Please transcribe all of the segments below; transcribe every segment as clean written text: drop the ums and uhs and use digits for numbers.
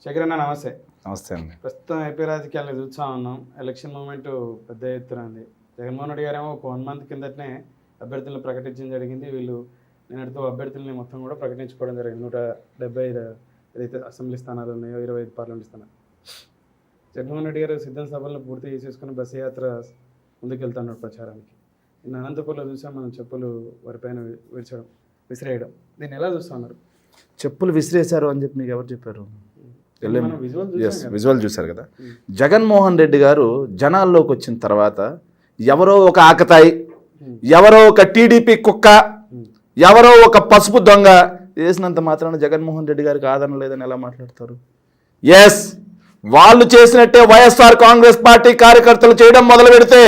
శేఖర్ అన్న నమస్తే. నమస్తే అండి. ప్రస్తుతం ఏపీ రాజకీయాలను చూస్తూ ఉన్నాం. ఎలక్షన్ మూమెంట్ పెద్ద ఎత్తున ఉంది. జగన్మోహన్ రెడ్డి గారేమో ఒక 1 month కిందటనే అభ్యర్థులను ప్రకటించడం జరిగింది. వీళ్ళు నిన్నటితో అభ్యర్థులని మొత్తం కూడా ప్రకటించుకోవడం జరిగింది. 175 ఏదైతే అసెంబ్లీ స్థానాలు ఉన్నాయో 25 పార్లమెంట్ స్థానాలు. జగన్మోహన్ రెడ్డి గారు సిద్ధం సభలను పూర్తి చేసేసుకుని బస్సు యాత్ర ముందుకెళ్తున్నాడు ప్రచారానికి. నిన్న అనంతపూర్లో చూసాం మనం, చెప్పులు వారిపైన విసిరేయడం. దీన్ని ఎలా చూస్తున్నారు? చెప్పులు విసిరేశారు అని చెప్పి మీకు ఎవరు చెప్పారు? మనం విజువల్ చూశారు కదా. జగన్మోహన్ రెడ్డి గారు జనాల్లోకి వచ్చిన తర్వాత ఎవరో ఒక ఆకతాయి, ఎవరో ఒక టీడీపీ కుక్క, ఎవరో ఒక పసుపు దొంగ చేసినంత మాత్రాన జగన్మోహన్ రెడ్డి గారికి ఆదరణ లేదని ఎలా మాట్లాడతారు? ఎస్, వాళ్ళు చేసినట్టే వైఎస్ఆర్ కాంగ్రెస్ పార్టీ కార్యకర్తలు చేయడం మొదలు పెడితే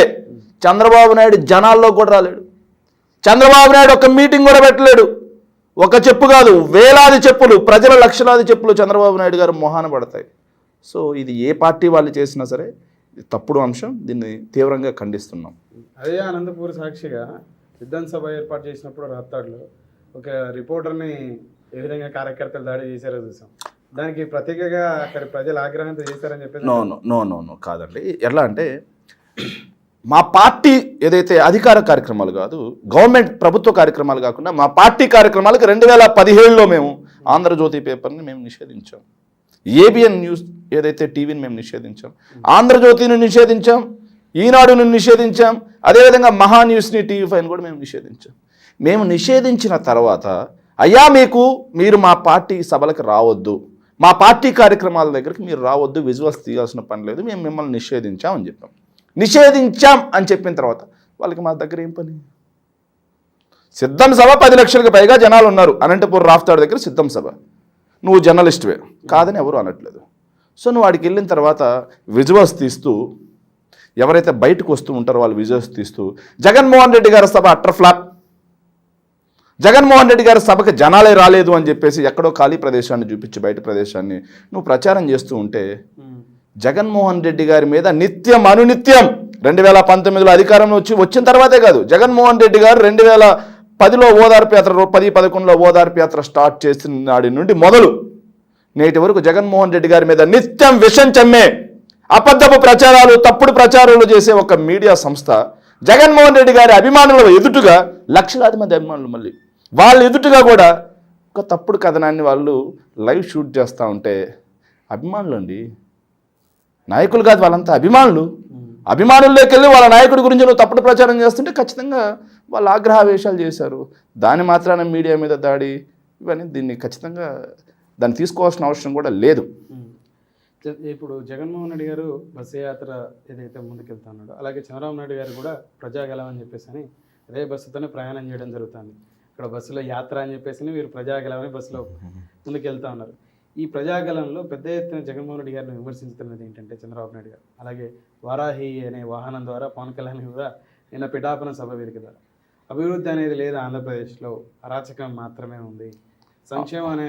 చంద్రబాబు నాయుడు జనాల్లో కూడా రాలేడు. చంద్రబాబు నాయుడు ఒక మీటింగ్ కూడా పెట్టలేడు. ఒక చెప్పు కాదు, వేలాది చెప్పులు, ప్రజల లక్షలాది చెప్పులు చంద్రబాబు నాయుడు గారు మొహాన పడతాయి. సో ఇది ఏ పార్టీ వాళ్ళు చేసినా సరే తప్పుడు అంశం. దీన్ని తీవ్రంగా ఖండిస్తున్నాం. అదే అనంతపూర్ సాక్షిగా సిద్ధం సభ ఏర్పాటు చేసినప్పుడు రాప్తాడులో ఒక రిపోర్టర్ని ఏ విధంగా కార్యకర్తలు దాడి చేశారో చూసాం. దానికి ప్రత్యేకంగా అక్కడ ప్రజలు ఆగ్రహంతో చేశారని చెప్పి నో కాదండి. ఎలా అంటే మా పార్టీ ఏదైతే అధికార కార్యక్రమాలు కాదు, గవర్నమెంట్ ప్రభుత్వ కార్యక్రమాలు కాకుండా మా పార్టీ కార్యక్రమాలకు 2017లో మేము ఆంధ్రజ్యోతి పేపర్ని మేము నిషేధించాం. ఏబిఎన్ న్యూస్ ఏదైతే టీవీని మేము నిషేధించాం, ఆంధ్రజ్యోతిని నిషేధించాం, ఈనాడుని నిషేధించాం, అదేవిధంగా మహా న్యూస్ని, TV5 కూడా మేము నిషేధించాం. మేము నిషేధించిన తర్వాత అయ్యా మీరు మా పార్టీ సభలకు రావద్దు, మా పార్టీ కార్యక్రమాల దగ్గరికి మీరు రావద్దు, విజువల్స్ తీయాల్సిన పని లేదు, మేము మిమ్మల్ని నిషేధించాం అని చెప్పాం. నిషేధించాం అని చెప్పిన తర్వాత వాళ్ళకి మా దగ్గర ఏం పని? సిద్ధం సభ 10 లక్షలకు పైగా జనాలు ఉన్నారు అనంతపూర్ రాఫ్తాడు దగ్గర సిద్ధం సభ. నువ్వు జర్నలిస్టువే కాదని ఎవరు అనట్లేదు. సో నువ్వు వాడికి వెళ్ళిన తర్వాత విజువల్స్ తీస్తూ, ఎవరైతే బయటకు వస్తూ ఉంటారో వాళ్ళు విజువల్స్ తీస్తూ జగన్మోహన్ రెడ్డి గారి సభ అట్టర్ ఫ్లాప్, జగన్మోహన్ రెడ్డి గారి సభకు జనాలే రాలేదు అని చెప్పేసి ఎక్కడో ఖాళీ ప్రదేశాన్ని చూపించి బయట ప్రదేశాన్ని నువ్వు ప్రచారం చేస్తూ ఉంటే జగన్మోహన్ రెడ్డి గారి మీద నిత్యం అనునిత్యం 2019లో అధికారంలో వచ్చిన తర్వాతే కాదు, జగన్మోహన్ రెడ్డి గారు 2010లో ఓదార్పు యాత్ర, 10-11లో ఓదార్పు యాత్ర స్టార్ట్ చేసిన నాటి నుండి మొదలు నేటి వరకు జగన్మోహన్ రెడ్డి గారి మీద నిత్యం విషం చెమ్మే అబద్ధపు ప్రచారాలు, తప్పుడు ప్రచారాలు చేసే ఒక మీడియా సంస్థ జగన్మోహన్ రెడ్డి గారి అభిమానుల ఎదుటుగా లక్షలాది మంది అభిమానులు మళ్ళీ వాళ్ళ ఎదుటుగా కూడా ఒక తప్పుడు కథనాన్ని వాళ్ళు లైవ్ షూట్ చేస్తూ ఉంటే అభిమానులు అండి, నాయకులు కాదు, వాళ్ళంతా అభిమానులు. అభిమానుల్లోకి వెళ్ళి వాళ్ళ నాయకుడి గురించి నువ్వు తప్పుడు ప్రచారం చేస్తుంటే ఖచ్చితంగా వాళ్ళు ఆగ్రహావేశాలు చేశారు. దాని మాత్రాన మీడియా మీద దాడి, ఇవన్నీ దీన్ని ఖచ్చితంగా దాన్ని తీసుకోవాల్సిన అవసరం కూడా లేదు. ఇప్పుడు జగన్మోహన్ రెడ్డి గారు బస్సు యాత్ర ఏదైతే ముందుకెళ్తున్నాడో, అలాగే చంద్రబాబు నాయుడు గారు కూడా ప్రజాగలం అని చెప్పేసి అని అదే బస్సుతోనే ప్రయాణం చేయడం జరుగుతుంది. ఇక్కడ బస్సులో యాత్ర అని చెప్పేసి వీరు ప్రజాగలం అని బస్సులో ముందుకెళ్తా ఉన్నారు. ఈ ప్రజాగలంలో పెద్ద ఎత్తున జగన్మోహన్ రెడ్డి గారిని విమర్శించుతున్నది ఏంటంటే చంద్రబాబు నాయుడు గారు, అలాగే వారాహి అనే వాహనం ద్వారా పవన్ కళ్యాణ్ కూడా నిన్న పిఠాపురం సభ వేదిక ద్వారా అభివృద్ధి అనేది లేదు, ఆంధ్రప్రదేశ్లో అరాచకం మాత్రమే ఉంది, సంక్షేమం అనే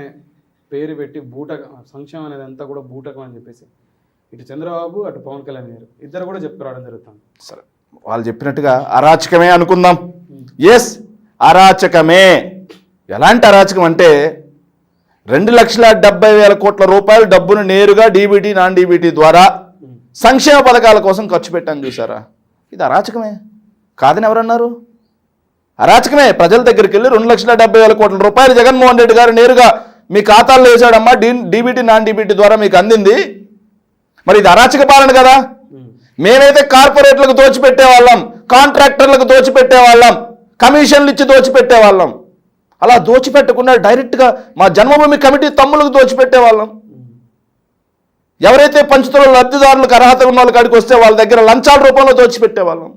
పేరు పెట్టి బూటకం, సంక్షేమం అనేది అంతా కూడా బూటకం అని చెప్పేసి ఇటు చంద్రబాబు అటు పవన్ కళ్యాణ్ గారు ఇద్దరు కూడా చెప్పుకోవడం జరుగుతుంది. సరే, వాళ్ళు చెప్పినట్టుగా అరాచకమే అనుకుందాం. ఎస్, అరాచకమే. ఎలాంటి అరాచకం అంటే 2,70,000 కోట్ల రూపాయలు డబ్బును నేరుగా డీబీటీ, నాన్ డీబీటీ ద్వారా సంక్షేమ పథకాల కోసం ఖర్చు పెట్టాను చూసారా? ఇది అరాచకమే కాదని ఎవరన్నారు? అరాచకమే. ప్రజల దగ్గరికి వెళ్ళి 2,70,000 కోట్ల రూపాయలు జగన్మోహన్ రెడ్డి గారు నేరుగా మీ ఖాతాల్లో వేశాడమ్మా, డీబీటీ, నాన్ డీబీటీ ద్వారా మీకు అందింది. మరి ఇది అరాచక పాలన కదా? మేమైతే కార్పొరేట్లకు దోచిపెట్టేవాళ్ళం, కాంట్రాక్టర్లకు దోచిపెట్టేవాళ్ళం, కమిషన్లు ఇచ్చి దోచిపెట్టేవాళ్ళం. అలా దోచిపెట్టకుండా డైరెక్ట్గా మా జన్మభూమి కమిటీ తమ్ములకు దోచిపెట్టేవాళ్ళం. ఎవరైతే పంచుతున్న లబ్ధిదారులకు అర్హత ఉన్న వాళ్ళ కాడికి వస్తే వాళ్ళ దగ్గర లంచాల రూపంలో దోచిపెట్టేవాళ్ళం.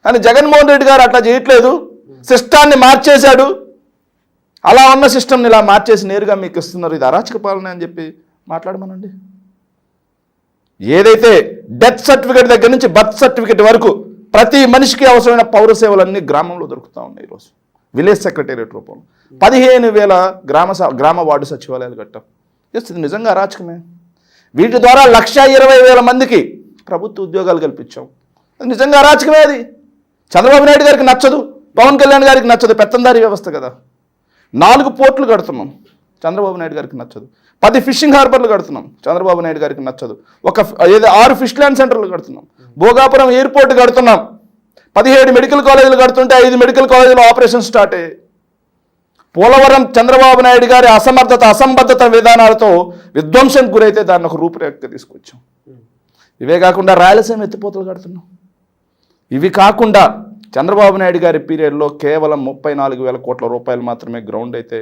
కానీ జగన్మోహన్ రెడ్డి గారు అట్లా చేయట్లేదు, సిస్టాన్ని మార్చేశాడు. అలా ఉన్న సిస్టమ్ని ఇలా మార్చేసి నేరుగా మీకు ఇస్తున్నారు. ఇది అరాచక పాలన అని చెప్పి మాట్లాడమనండి. ఏదైతే డెత్ సర్టిఫికేట్ దగ్గర నుంచి బర్త్ సర్టిఫికేట్ వరకు ప్రతి మనిషికి అవసరమైన పౌర సేవలన్నీ గ్రామంలో దొరుకుతూ ఉన్నాయి. ఈరోజు విలేజ్ సెక్రటేరియట్ రూపంలో 15,000 గ్రామ వార్డు సచివాలయాలు కట్టాం. ఇది నిజంగా అరాచకమే. వీటి ద్వారా 1,20,000 మందికి ప్రభుత్వ ఉద్యోగాలు కల్పించాం. అది నిజంగా అరాచకమే. అది చంద్రబాబు నాయుడు గారికి నచ్చదు, పవన్ కళ్యాణ్ గారికి నచ్చదు. పెత్తందారీ వ్యవస్థ కదా. 4 పోర్టులు కడుతున్నాం. చంద్రబాబు నాయుడు గారికి నచ్చదు. 10 ఫిషింగ్ హార్బర్లు కడుతున్నాం, చంద్రబాబు నాయుడు గారికి నచ్చదు. 6 ఫిష్ ల్యాండ్ సెంటర్లు కడుతున్నాం, భోగాపురం ఎయిర్పోర్ట్ కడుతున్నాం, 17 మెడికల్ కాలేజీలు కడుతుంటే 5 మెడికల్ కాలేజీలో ఆపరేషన్ స్టార్ట్ అయ్యాయి. పోలవరం చంద్రబాబు నాయుడు గారి అసంబద్ధత విధానాలతో విధ్వంసం గురైతే దాన్ని ఒక రూపురేఖ తీసుకొచ్చాం. ఇవే కాకుండా రాయలసీమ ఎత్తిపోతలు కడుతున్నాం. ఇవి కాకుండా చంద్రబాబు నాయుడు గారి పీరియడ్లో కేవలం 34,000 కోట్ల రూపాయలు మాత్రమే గ్రౌండ్ అయితే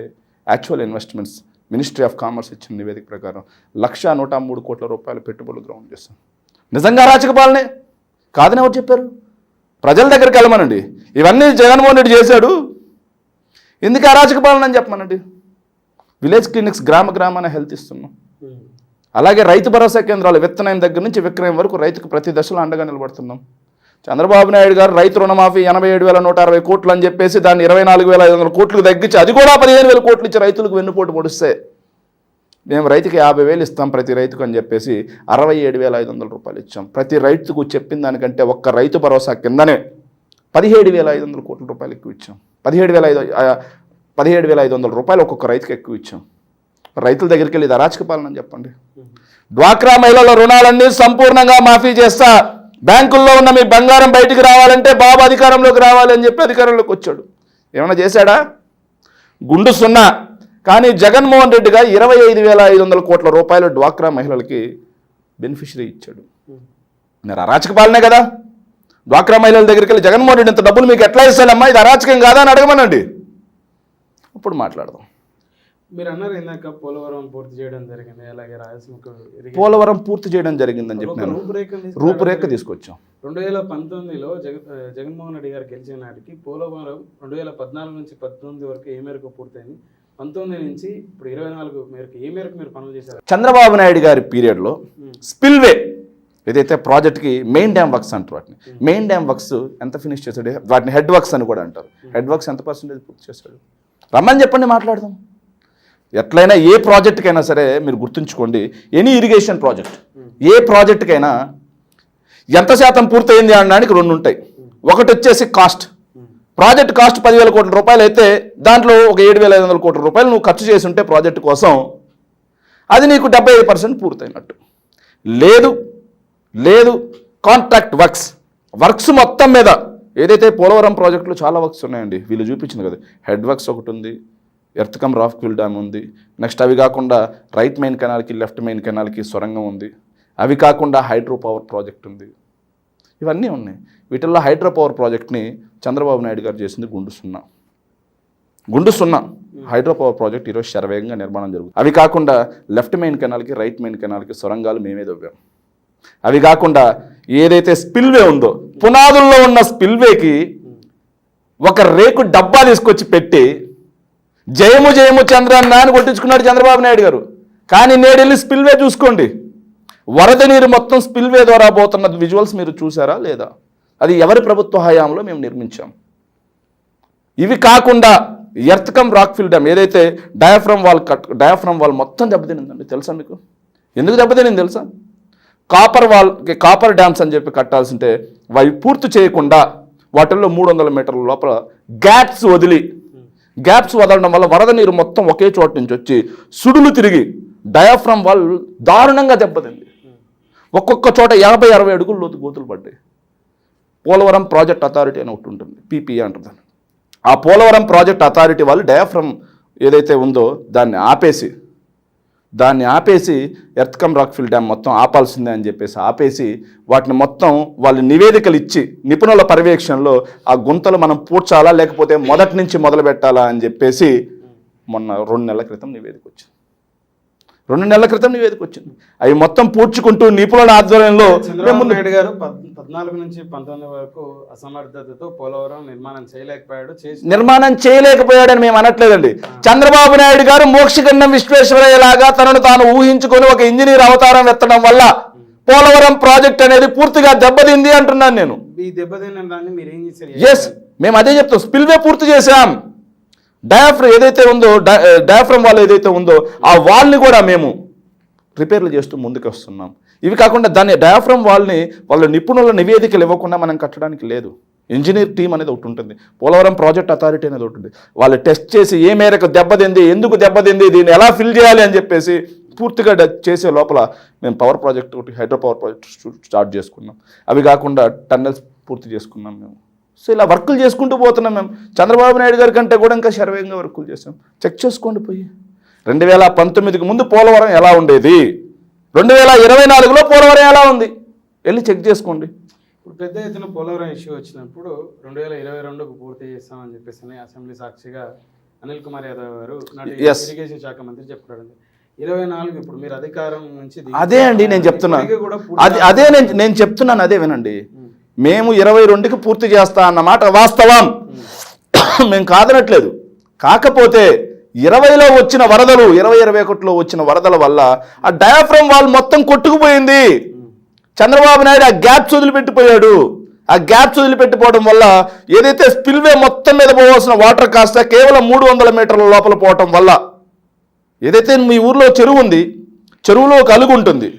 actual investments ministry of commerce ఇచ్చిన నివేదిక ప్రకారం 1,103 కోట్ల రూపాయలు పెట్టుబడులు గ్రౌండ్ చేస్తాం. నిజంగా అరాచక పాలనే కాదని ఎవరు చెప్పారు? ప్రజల దగ్గరికి వెళ్ళమనండి. ఇవన్నీ జగన్మోహన్ రెడ్డి చేశాడు, ఎందుకు అరాచక పాలన అని చెప్పమనండి. విలేజ్ క్లినిక్స్ గ్రామాన హెల్త్ ఇస్తున్నాం. అలాగే రైతు భరోసా కేంద్రాలు విత్తనం దగ్గర నుంచి విక్రయం వరకు రైతుకు ప్రతి దశలో అండగా నిలబడుతున్నాం. చంద్రబాబు నాయుడు గారు రైతు రుణమాఫీ 87,160 కోట్లు అని చెప్పేసి దాన్ని 24,500 కోట్లకు తగ్గించి అది కూడా 15,000 కోట్లు ఇచ్చి రైతులకు వెన్నుపోటు పొడిస్తే మేము రైతుకి 50,000 ఇస్తాం ప్రతి రైతుకు అని చెప్పేసి 67,500 రూపాయలు ఇచ్చాం. ప్రతి రైతుకు చెప్పిన దానికంటే ఒక్క రైతు భరోసా కిందనే 17,500 కోట్ల రూపాయలు ఎక్కువ ఇచ్చాం. 17,500 రూపాయలు ఒక్కొక్క రైతుకి ఎక్కువ ఇచ్చాం. రైతుల దగ్గరికి వెళ్ళి ఇది అరాచక పాలన అని చెప్పండి. డ్వాక్రా మహిళల రుణాలన్నీ సంపూర్ణంగా మాఫీ చేస్తా, బ్యాంకుల్లో ఉన్న మీ బంగారం బయటికి రావాలంటే బాబు అధికారంలోకి రావాలి అని చెప్పి అధికారంలోకి వచ్చాడు. ఏమైనా చేశాడా? గుండు సున్నా. కానీ జగన్మోహన్ రెడ్డి గారు 25,500 కోట్ల రూపాయలు డ్వాక్రా మహిళలకి బెనిఫిషరీ ఇచ్చాడు. మరి అరాచక పాలనే కదా. డ్వాక్రా మహిళల దగ్గరికి వెళ్ళి జగన్మోహన్ రెడ్డి ఇంత డబ్బులు మీకు ఎట్లా ఇస్తానమ్మా, ఇది అరాచకం కాదా అని అడగమనండి, అప్పుడు మాట్లాడదాం. మీరు అన్నారు ఇందాక పోలవరం పూర్తి చేయడం జరిగింది, అలాగే రాయలసీమకు పోలవరం పూర్తి చేయడం జరిగిందని చెప్పిన రూపురేఖ తీసుకొచ్చాం. 2019లో జగన్మోహన్ రెడ్డి గారు గెలిచిన నాటికి పోలవరం 2014 నుంచి 19 వరకు ఏ మేరకు పూర్తయింది, 19 నుంచి ఇప్పుడు 24 మేరకు ఏ మేరకు మీరు పనులు చేశారు? చంద్రబాబు నాయుడు గారి పీరియడ్లో స్పిల్వే ఏదైతే ప్రాజెక్ట్కి మెయిన్ డ్యామ్ వర్క్స్ అంటారు, వాటిని మెయిన్ డ్యామ్ వర్క్స్ ఎంత ఫినిష్ చేశాడు, వాటిని హెడ్ వర్క్స్ అని కూడా అంటారు. హెడ్ వర్క్స్ ఎంత పర్సెంటేజ్ పూర్తి చేశాడు? రమ్మని చెప్పండి, మాట్లాడదాం. ఎట్లయినా ఏ ప్రాజెక్టుకైనా సరే మీరు గుర్తుంచుకోండి, ఎనీ ఇరిగేషన్ ప్రాజెక్ట్ ఏ ప్రాజెక్టుకైనా ఎంత శాతం పూర్తయింది అనడానికి 2 ఉంటాయి. ఒకటి వచ్చేసి కాస్ట్. ప్రాజెక్ట్ కాస్ట్ 10,000 కోట్ల రూపాయలు అయితే దాంట్లో ఒక 7,500 కోట్ల రూపాయలు నువ్వు ఖర్చు చేసి ఉంటే ప్రాజెక్టు కోసం, అది నీకు 75% పూర్తయినట్టు. లేదు కాంట్రాక్ట్ వర్క్స్ మొత్తం మీద ఏదైతే పోలవరం ప్రాజెక్టులో చాలా వర్క్స్ ఉన్నాయండి, వీళ్ళు చూపించింది కదా. హెడ్ వర్క్స్ ఒకటి ఉంది, earth cum rock fill dam ఉంది, నెక్స్ట్ అవి కాకుండా రైట్ మెయిన్ కెనాల్కి లెఫ్ట్ మెయిన్ కెనాల్కి సొరంగం ఉంది, అవి కాకుండా హైడ్రో పవర్ ప్రాజెక్ట్ ఉంది, ఇవన్నీ ఉన్నాయి. వీటిల్లో హైడ్రో పవర్ ప్రాజెక్ట్ని చంద్రబాబు నాయుడు గారు చేసింది గుండు సున్నా. హైడ్రో పవర్ ప్రాజెక్ట్ ఈరోజు శరవేగంగా నిర్మాణం జరుగుతుంది. అవి కాకుండా లెఫ్ట్ మెయిన్ కెనాల్కి రైట్ మెయిన్ కెనాల్కి సొరంగాలు మేమే దవ్వాం. అవి కాకుండా ఏదైతే స్పిల్వే ఉందో, పునాదుల్లో ఉన్న స్పిల్వేకి ఒక రేకు డబ్బా తీసుకొచ్చి పెట్టి జయము చంద్రన్న అని కొట్టించుకున్నాడు చంద్రబాబు నాయుడు గారు. కానీ నేడెళ్ళి స్పిల్వే చూసుకోండి, వరద నీరు మొత్తం స్పిల్వే ద్వారా పోతున్న విజువల్స్ మీరు చూసారా లేదా? అది ఎవరి ప్రభుత్వ హయాంలో మేము నిర్మించాం. ఇవి కాకుండా earth cum rock fill dam ఏదైతే డయాఫ్రమ్ వాల్ మొత్తం దెబ్బతినిందండి. తెలుసా మీకు? ఎందుకు దెబ్బతినింది తెలుసా? కాపర్ డ్యామ్స్ అని చెప్పి కట్టాల్సింటే అవి పూర్తి చేయకుండా వాటిల్లో 300 మీటర్ల లోపల గ్యాప్స్ వదలడం వల్ల వరద నీరు మొత్తం ఒకే చోట నుంచి వచ్చి సుడులు తిరిగి డయాఫ్రమ్ వాల్ దారుణంగా దెబ్బతింది. ఒక్కొక్క చోట 50-60 అడుగుల లోతు గోతులు పడ్డాయి. పోలవరం ప్రాజెక్ట్ అథారిటీ అని ఒకటి ఉంటుంది, పీపీఏ అంటుంది. ఆ పోలవరం ప్రాజెక్ట్ అథారిటీ వాళ్ళు డయాఫ్రమ్ ఏదైతే ఉందో దాన్ని ఆపేసి earth cum rock fill dam మొత్తం ఆపాల్సిందే అని చెప్పేసి ఆపేసి వాటిని మొత్తం వాళ్ళు నివేదికలు ఇచ్చి నిపుణుల పర్యవేక్షణలో ఆ గుంతలు మనం పూడ్చాలా లేకపోతే మొదటి నుంచి మొదలు పెట్టాలా అని చెప్పేసి మొన్న 2 నెలల క్రితం నివేదిక వచ్చింది. అవి మొత్తం పూడ్చుకుంటూ నిపుణుల ఆధ్వర్యంలో చంద్రబాబు నాయుడు గారు 14 నుంచి 19 వరకు అసమర్థతతో పోలవరం నిర్మాణం చేయలేకపోయాడని మేము అనట్లేదండి. చంద్రబాబు నాయుడు గారు మోక్షగండం విశ్వేశ్వరయ్య లాగా తనను తాను ఊహించుకొని ఒక ఇంజనీర్ అవతారం ఎత్తడం వల్ల పోలవరం ప్రాజెక్ట్ అనేది పూర్తిగా దెబ్బతింది అంటున్నాను నేను. ఎస్, మేము అదే చెప్తాం. స్పిల్వే పూర్తి చేశాం. డయాఫ్రమ్ వాల్ ఏదైతే ఉందో ఆ వాల్ని కూడా మేము రిపేర్లు చేస్తూ ముందుకు వస్తున్నాం. ఇవి కాకుండా దాన్ని డయాఫ్రమ్ వాల్ని వాళ్ళ నిపుణుల నివేదికలు ఇవ్వకుండా మనం కట్టడానికి లేదు. ఇంజనీర్ టీం అనేది ఒకటి ఉంటుంది, పోలవరం ప్రాజెక్ట్ అథారిటీ అనేది ఒకటి ఉంటుంది. వాళ్ళు టెస్ట్ చేసి ఏ మేరకు దెబ్బతింది, ఎందుకు దెబ్బతింది, దీన్ని ఎలా ఫిల్ చేయాలి అని చెప్పేసి పూర్తిగా చేసే లోపల మేము పవర్ ప్రాజెక్ట్ ఒకటి, హైడ్రో పవర్ ప్రాజెక్ట్ స్టార్ట్ చేసుకున్నాం. అవి కాకుండా టన్నెల్స్ పూర్తి చేసుకున్నాం మేము. సో ఇలా వర్కులు చేసుకుంటూ పోతున్నాం మేము. చంద్రబాబు నాయుడు గారి కంటే కూడా ఇంకా శరవేగంగా వర్కులు చేసాం. చెక్ చేసుకోండి పోయి. 2019కి ముందు పోలవరం ఎలా ఉండేది, 2024లో పోలవరం ఎలా ఉంది, వెళ్ళి చెక్ చేసుకోండి. ఇప్పుడు పెద్ద ఎత్తున పోలవరం ఇష్యూ వచ్చినప్పుడు 2022కు పూర్తి చేస్తామని చెప్పేసి అసెంబ్లీ సాక్షిగా అనిల్ కుమార్ యాదవ్ గారు ఇరిగేషన్ శాఖ మంత్రి చెప్పాడు. 24 ఇప్పుడు మీరు అధికారం నుంచి అదే అండి నేను చెప్తున్నాను, అదే నేను చెప్తున్నాను, అదే వినండి. మేము 22కి పూర్తి చేస్తా అన్నమాట వాస్తవం, మేము కాదనట్లేదు. కాకపోతే 20లో వచ్చిన వరదలు, 2021లో వచ్చిన వరదల వల్ల ఆ డయాఫ్రమ్ వాల్ మొత్తం కొట్టుకుపోయింది. చంద్రబాబు నాయుడు ఆ గ్యాప్స్ వదిలిపెట్టిపోయాడు. ఆ గ్యాప్స్ వదిలిపెట్టిపోవడం వల్ల ఏదైతే స్పిల్వే మొత్తం మీద పోవాల్సిన వాటర్ కాస్త కేవలం 300 మీటర్ల లోపల పోవటం వల్ల, ఏదైతే మీ ఊర్లో చెరువు ఉంది, చెరువులో ఒక అలుగు ఉంటుంది,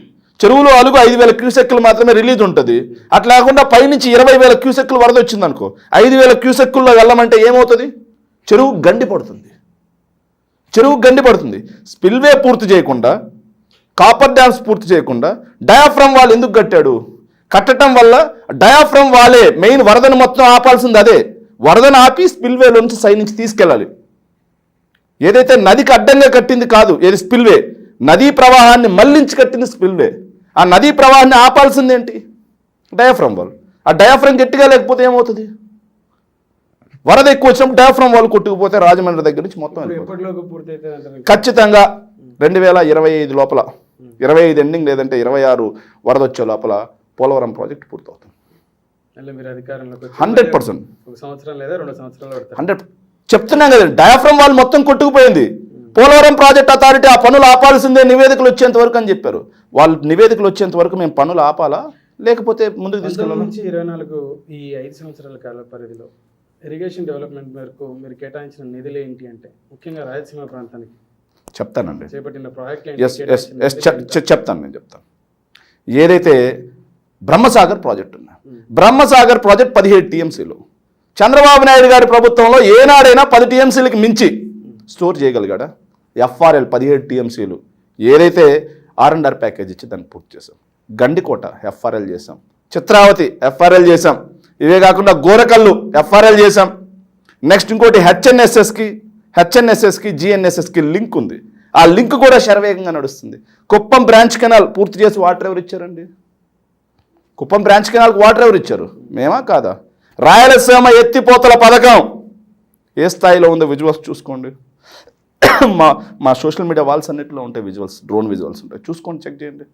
చెరువులో అలుగు 5,000 క్యూసెక్కులు మాత్రమే రిలీజ్ ఉంటుంది. అట్లా కాకుండా పైనుంచి 20,000 క్యూసెక్కులు వరద వచ్చిందనుకో, 5,000 క్యూసెక్కుల్లో వెళ్ళమంటే ఏమవుతుంది? చెరువు గండి పడుతుంది. స్పిల్వే పూర్తి చేయకుండా, కాపర్ డ్యామ్స్ పూర్తి చేయకుండా డయాఫ్రమ్ వాల్ ఎందుకు కట్టాడు? కట్టడం వల్ల డయాఫ్రమ్ వాలే మెయిన్, వరదను మొత్తం ఆపాల్సింది అదే. వరదను ఆపి స్పిల్వేలో నుంచి సైడ్ నుంచి తీసుకెళ్ళాలి. ఏదైతే నదికి అడ్డంగా కట్టింది కాదు, ఏది స్పిల్వే, నదీ ప్రవాహాన్ని మళ్లించి కట్టింది స్పిల్వే. ఆ నదీ ప్రవాహాన్ని ఆపాల్సింది ఏంటి? Diaphragm wall. ఆ డయాఫ్రమ్ గట్టిగా లేకపోతే ఏమవుతుంది? వరద ఎక్కువ వచ్చినప్పుడు డయాఫ్రమ్ వాల్ కొట్టుకుపోతే రాజమండ్రి దగ్గర నుంచి మొత్తం ఖచ్చితంగా 2025 లోపల, 25 ఎండింగ్ లేదంటే 26 వరద వచ్చే లోపల పోలవరం ప్రాజెక్ట్ పూర్తవుతుంది. 100%. 100 చెప్తున్నాం కదా, డయాఫ్రమ్ వాల్ మొత్తం కొట్టుకుపోయింది. పోలవరం ప్రాజెక్ట్ అథారిటీ ఆ పనులు ఆపాల్సిందే నివేదికలు వచ్చేంత వరకు అని చెప్పారు. వాళ్ళు నివేదికలు వచ్చేంత వరకు మేము పనులు ఆపాలా, లేకపోతే ముందుకు తీసుకెళ్ళాలి. 24 ఈ 5 సంవత్సరాల కాల పరిధిలో ఇరిగేషన్ డెవలప్మెంట్ మేరకు మీరు కేటాయించిన నిధులు ఏంటి అంటే, ముఖ్యంగా రాయలసీమ ప్రాంతానికి చెప్తానండి, చేపట్టిన ప్రాజెక్ట్ చెప్తాను. ఏదైతే బ్రహ్మసాగర్ ప్రాజెక్ట్ ఉందా, బ్రహ్మసాగర్ ప్రాజెక్ట్ 17 టీఎంసీలు. చంద్రబాబు నాయుడు గారి ప్రభుత్వంలో ఏనాడైనా 10 టీఎంసీలకి మించి స్టోర్ చేయగలిగాడా? ఎఫ్ఆర్ఎల్ 17 టీఎంసీలు. ఏదైతే R&R ప్యాకేజ్ ఇచ్చి దాన్ని పూర్తి చేసాం. గండికోట ఎఫ్ఆర్ఎల్ చేసాం, చిత్రావతి ఎఫ్ఆర్ఎల్ చేసాం, ఇవే కాకుండా గోరకల్లు ఎఫ్ఆర్ఎల్ చేసాం. నెక్స్ట్ ఇంకోటి హెచ్ఎన్ఎస్ఎస్కి జిఎన్ఎస్ఎస్కి లింక్ ఉంది. ఆ లింక్ కూడా శరవేగంగా నడుస్తుంది. కుప్పం బ్రాంచ్ కెనాల్ పూర్తి చేసి వాటర్ ఎవరు ఇచ్చారండి? కుప్పం బ్రాంచ్ కెనాల్కి వాటర్ ఎవరు ఇచ్చారు? మేమా కాదా? రాయలసీమ ఎత్తిపోతల పథకం ఏ స్థాయిలో ఉందో విజువల్స్ చూసుకోండి. మా సోషల్ మీడియా వాల్స్ అన్నింటిలో ఉంటాయి విజువల్స్, డ్రోన్ విజువల్స్ ఉంటాయి, చూసుకోండి, చెక్ చేయండి.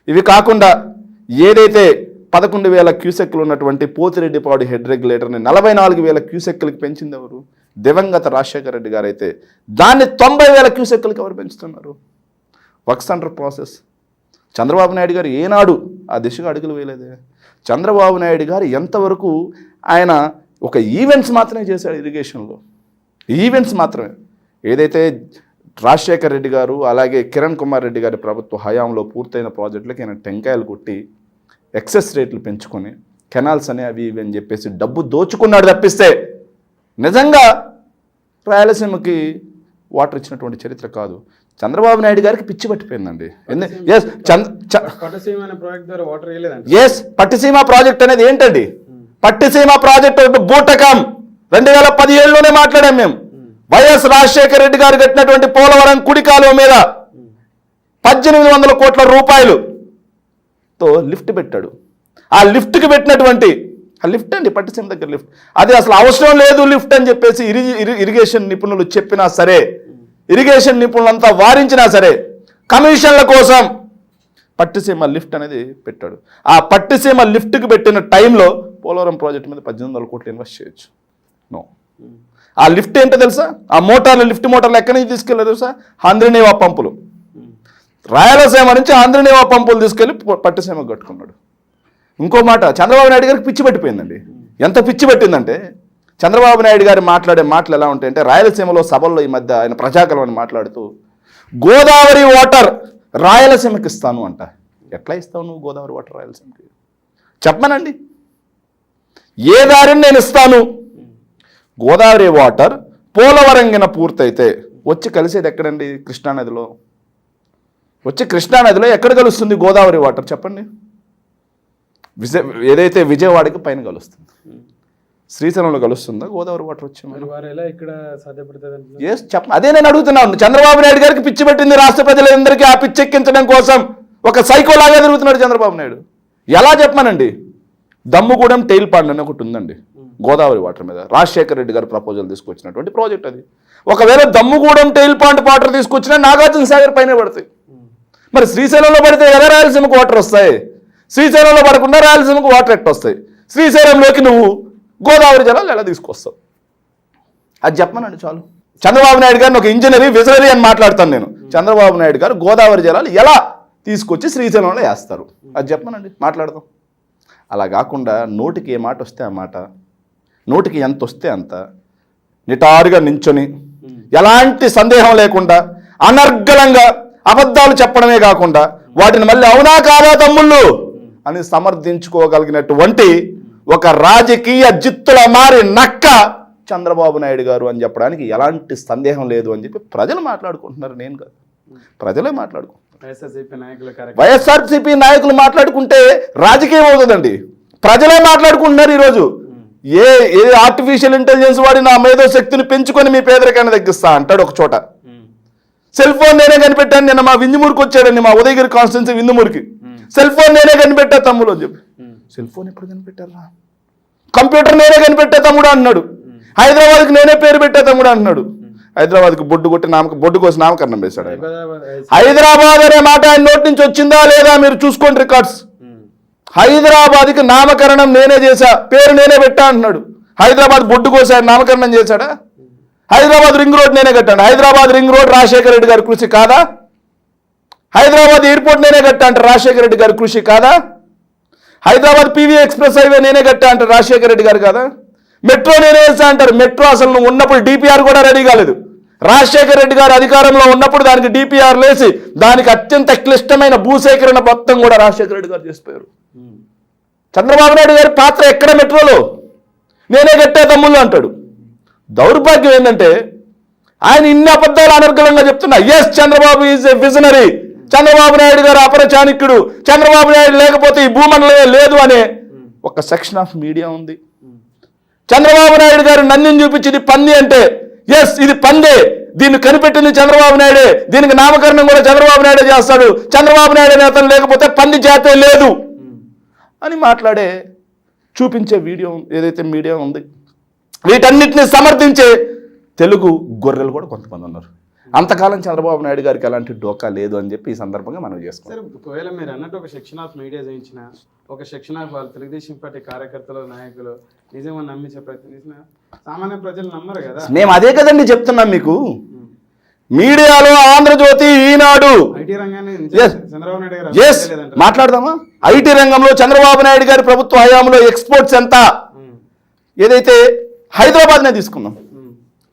ఇవి కాకుండా ఏదైతే 11,000 క్యూసెక్లు ఉన్నటువంటి పోతిరెడ్డిపాడు హెడ్ రెగ్యులేటర్ని 44,000 క్యూసెక్లకి పెంచింది ఎవరు? దివంగత రాజశేఖర రెడ్డి గారు అయితే దాన్ని 90,000 క్యూసెక్లకి ఎవరు పెంచుతున్నారు? Works under process. Chandrababu Naidu గారు ఏనాడు ఆ దిశగా అడుగులు వేయలేదే. చంద్రబాబు నాయుడు గారు ఎంతవరకు ఆయన ఒక ఈవెంట్స్ మాత్రమే చేశాడు ఇరిగేషన్లో, ఈవెంట్స్ మాత్రమే. ఏదైతే రాజశేఖర రెడ్డి గారు అలాగే కిరణ్ కుమార్ రెడ్డి గారి ప్రభుత్వ హయాంలో పూర్తయిన ప్రాజెక్టులకి ఆయన టెంకాయలు కొట్టి ఎక్సెస్ రేట్లు పెంచుకొని కెనాల్స్ అనే అవి ఇవి అని చెప్పేసి డబ్బు దోచుకున్నాడు తప్పిస్తే నిజంగా రాయలసీమకి వాటర్ ఇచ్చినటువంటి చరిత్ర కాదు. చంద్రబాబు నాయుడు గారికి పిచ్చి పట్టిపోయిందండి. పట్టిసీమ ప్రాజెక్ట్ అనేది ఏంటండి? పట్టిసీమ ప్రాజెక్ట్ ఒకటి బూటకం. 2017లోనే మాట్లాడాం మేము. వైఎస్ రాజశేఖర రెడ్డి గారు కట్టినటువంటి పోలవరం కుడి కాలువ మీద 1800 కోట్ల రూపాయలుతో లిఫ్ట్ పెట్టాడు. ఆ లిఫ్ట్కి పెట్టినటువంటి ఆ లిఫ్ట్ అండి, పట్టిసీమ దగ్గర లిఫ్ట్, అది అసలు అవసరం లేదు లిఫ్ట్ అని చెప్పేసి ఇరిగేషన్ నిపుణులు చెప్పినా సరే, ఇరిగేషన్ నిపుణులంతా వారించినా సరే, కమిషన్ల కోసం పట్టిసీమ లిఫ్ట్ అనేది పెట్టాడు. ఆ పట్టిసీమ లిఫ్ట్కి పెట్టిన టైంలో పోలవరం ప్రాజెక్ట్ మీద 1800 కోట్లు ఇన్వెస్ట్ చేయొచ్చు. నో. ఆ లిఫ్ట్ ఏంటో తెలుసా? ఆ మోటార్లు, లిఫ్ట్ మోటార్లు ఎక్కడి నుంచి తీసుకెళ్ళారు తెలుసా? హంద్రినీవా పంపులు. రాయలసీమ నుంచి హంద్రినీవా పంపులు తీసుకెళ్ళి పట్టిసీమకు కట్టుకున్నాడు. ఇంకో మాట, చంద్రబాబు నాయుడు గారికి పిచ్చి పట్టిపోయిందండి. ఎంత పిచ్చి పట్టిందంటే, చంద్రబాబు నాయుడు గారు మాట్లాడే మాటలు ఎలా ఉంటాయంటే, రాయలసీమలో సభల్లో ఈ మధ్య ఆయన ప్రజాకలం అని మాట్లాడుతూ గోదావరి వాటర్ రాయలసీమకి ఇస్తాను అంట. ఎట్లా ఇస్తావు నువ్వు గోదావరి వాటర్ రాయలసీమకి? చెప్పమనండి. ఏ దారిని నేను ఇస్తాను. గోదావరి వాటర్ పోలవరంగిన పూర్తయితే వచ్చి కలిసేది ఎక్కడండి? కృష్ణానదిలో. వచ్చి కృష్ణానదిలో ఎక్కడ కలుస్తుంది గోదావరి వాటర్ చెప్పండి? ఏదైతే విజయవాడకి పైన కలుస్తుంది, శ్రీశైలంలో కలుస్తుందా గోదావరి వాటర్ వచ్చి? ఇక్కడ సాధ్యపడుతుంది అదే నేను అడుగుతున్నాను. చంద్రబాబు నాయుడు గారికి పిచ్చి పెట్టింది రాష్ట్ర ప్రజలందరికీ. ఆ పిచ్చి ఎక్కించడం కోసం ఒక సైకోలాగా తిరుగుతున్నాడు చంద్రబాబు నాయుడు. ఎలా చెప్పమానండి? దమ్ముగూడెం టెయిల్ పాండ్ అని ఒకటి ఉందండి గోదావరి వాటర్ మీద. రాజశేఖర రెడ్డి గారు ప్రపోజల్ తీసుకొచ్చినటువంటి ప్రాజెక్ట్ అది. ఒకవేళ దమ్ముగూడెం టెయిల్ పాండ్ వాటర్ తీసుకొచ్చినా నాగార్జున సాగర్ పైన పడతాయి. మరి శ్రీశైలంలో పడితే ఎలా రాయలసీమకు వాటర్ వస్తాయి? శ్రీశైలంలో పడకుండా రాయలసీమకు వాటర్ ఎట్ట వస్తాయి? శ్రీశైలంలోకి నువ్వు గోదావరి జలాలు ఎలా తీసుకొస్తావు? అది చెప్పమనండి చాలు. చంద్రబాబు నాయుడు గారిని ఒక ఇంజనీర్ విజనరీ అని మాట్లాడతాను నేను. చంద్రబాబు నాయుడు గారు గోదావరి జలాలు ఎలా తీసుకొచ్చి శ్రీశైలంలో వేస్తారు అది చెప్పమనండి, మాట్లాడదాం. అలా కాకుండా నోటికి ఏ మాట వస్తే ఆ మాట, నోటికి ఎంత వస్తే అంత నిటారుగా నించొని ఎలాంటి సందేహం లేకుండా అనర్గళంగా అబద్ధాలు చెప్పడమే కాకుండా వాటిని మళ్ళీ అవునా కాదా తమ్ముళ్ళు అని సమర్థించుకోగలిగినటువంటి ఒక రాజకీయ జిత్తుల మారి నక్క చంద్రబాబు నాయుడు గారు అని చెప్పడానికి ఎలాంటి సందేహం లేదు అని చెప్పి ప్రజలు మాట్లాడుకుంటున్నారు. నేను కాదు, ప్రజలే మాట్లాడుకుంటున్నారు. వైఎస్ఆర్సీపీ నాయకులు మాట్లాడుకుంటే రాజకీయం అవుతుందండి. ప్రజలే మాట్లాడుకుంటున్నారు ఈరోజు. ఏ ఆర్టిఫిషియల్ ఇంటెలిజెన్స్ వాడి నా మేధో శక్తిని పెంచుకొని మీ పేదరికాన్ని తగ్గిస్తా అంటాడు ఒక చోట. సెల్ ఫోన్ నేనే కనిపెట్టాను. నిన్న మా వింజమూరికి వచ్చాడండి, మా ఉదయగిరి కాన్స్టిట్యున్సీ వింజమూరికి. సెల్ ఫోన్ నేనే కనిపెట్టా తమ్ముడు అని చెప్పి. సెల్ ఫోన్ ఎప్పుడు కనిపెట్టారా? కంప్యూటర్ నేనే కనిపెట్టా తమ్ముడు అన్నాడు. హైదరాబాద్కి నేనే పేరు పెట్టా తమ్ముడు అన్నాడు. హైదరాబాద్కి బొడ్డు కొట్టి బొడ్డు కోసి నామకరణం వేశాడు. హైదరాబాద్ అనే మాట ఆయన నోటి నుంచి వచ్చిందా లేదా మీరు చూసుకోండి రికార్డ్స్. హైదరాబాద్కి నామకరణం నేనే చేశా, పేరు నేనే పెట్టా అంటున్నాడు. హైదరాబాద్ బొడ్డు కోసి ఆయన నామకరణం చేశాడా? హైదరాబాద్ రింగ్ రోడ్ నేనే కట్టాను. హైదరాబాద్ రింగ్ రోడ్ రాజశేఖర రెడ్డి గారి కృషి కాదా? హైదరాబాద్ ఎయిర్పోర్ట్ నేనే కట్టా అంటారు రాజశేఖర రెడ్డి గారి కృషి కాదా? హైదరాబాద్ పీవీ ఎక్స్ప్రెస్ హైవే నేనే కట్టా అంటారు రాజశేఖర రెడ్డి గారు కాదా? మెట్రో నేనే వేసా అంటారు. మెట్రో అసలు నువ్వు ఉన్నప్పుడు డిపిఆర్ కూడా రెడీ కాలేదు. రాజశేఖర రెడ్డి గారు అధికారంలో ఉన్నప్పుడు దానికి డిపిఆర్ లేసి దానికి అత్యంత క్లిష్టమైన భూసేకరణ మొత్తం కూడా రాజశేఖర రెడ్డి గారు చేసిపోయారు. చంద్రబాబు నాయుడు గారి పాత్ర ఎక్కడ? మెట్రోలో నేనే కట్టే తమ్ముళ్ళు అంటాడు. దౌర్భాగ్యం ఏంటంటే ఆయన ఇన్ని అబద్ధాలు అనర్గళంగా చెప్తున్నా. Yes, Chandrababu is a visionary. Chandrababu Naidu garu అపర చాణక్యుడు. చంద్రబాబు నాయుడు లేకపోతే ఈ భూమండలమే లేదు అనే ఒక సెక్షన్ ఆఫ్ మీడియా ఉంది. చంద్రబాబు నాయుడు గారు నందిని చూపించింది పంది అంటే ఎస్ ఇది పందే, దీన్ని కనిపెట్టింది చంద్రబాబు నాయుడే, దీనికి నామకరణం కూడా చంద్రబాబు నాయుడే చేస్తాడు, చంద్రబాబు నాయుడు నేతలు లేకపోతే పంది జాతే లేదు అని మాట్లాడే చూపించే వీడియో ఏదైతే మీడియా ఉంది, వీటన్నిటిని సమర్థించే తెలుగు గొర్రెలు కూడా కొంతమంది ఉన్నారు. అంతకాలం చంద్రబాబు నాయుడు గారికి ఎలాంటి డోకా లేదు అని చెప్పి ఈ సందర్భంగా మనం చేసుకోవాలి. సార్, ఒకవేళ మీరు అన్నట్టు ఒక సెక్షన్ ఆఫ్ మీడియా చేయించిన, ఒక సెక్షన్ ఆఫ్ వాళ్ళు తెలుగుదేశం పార్టీ కార్యకర్తలు నాయకులు నిజంగా నమ్మించే ప్రయత్నం చేసిన సామాన్య ప్రజలు నమ్మరు కదా. మేము అదే కదండి చెప్తున్నాం మీకు. మీడియాలో ఆంధ్రజ్యోతి, ఈనాడు, ఐటీ రంగాన్ని చంద్రబాబు నాయుడు గారు మాట్లాడదామా? ఐటీ రంగంలో చంద్రబాబు నాయుడు గారి ప్రభుత్వ హయాంలో ఎక్స్పోర్ట్స్ ఎంత, ఏదైతే హైదరాబాద్నే తీసుకున్నాం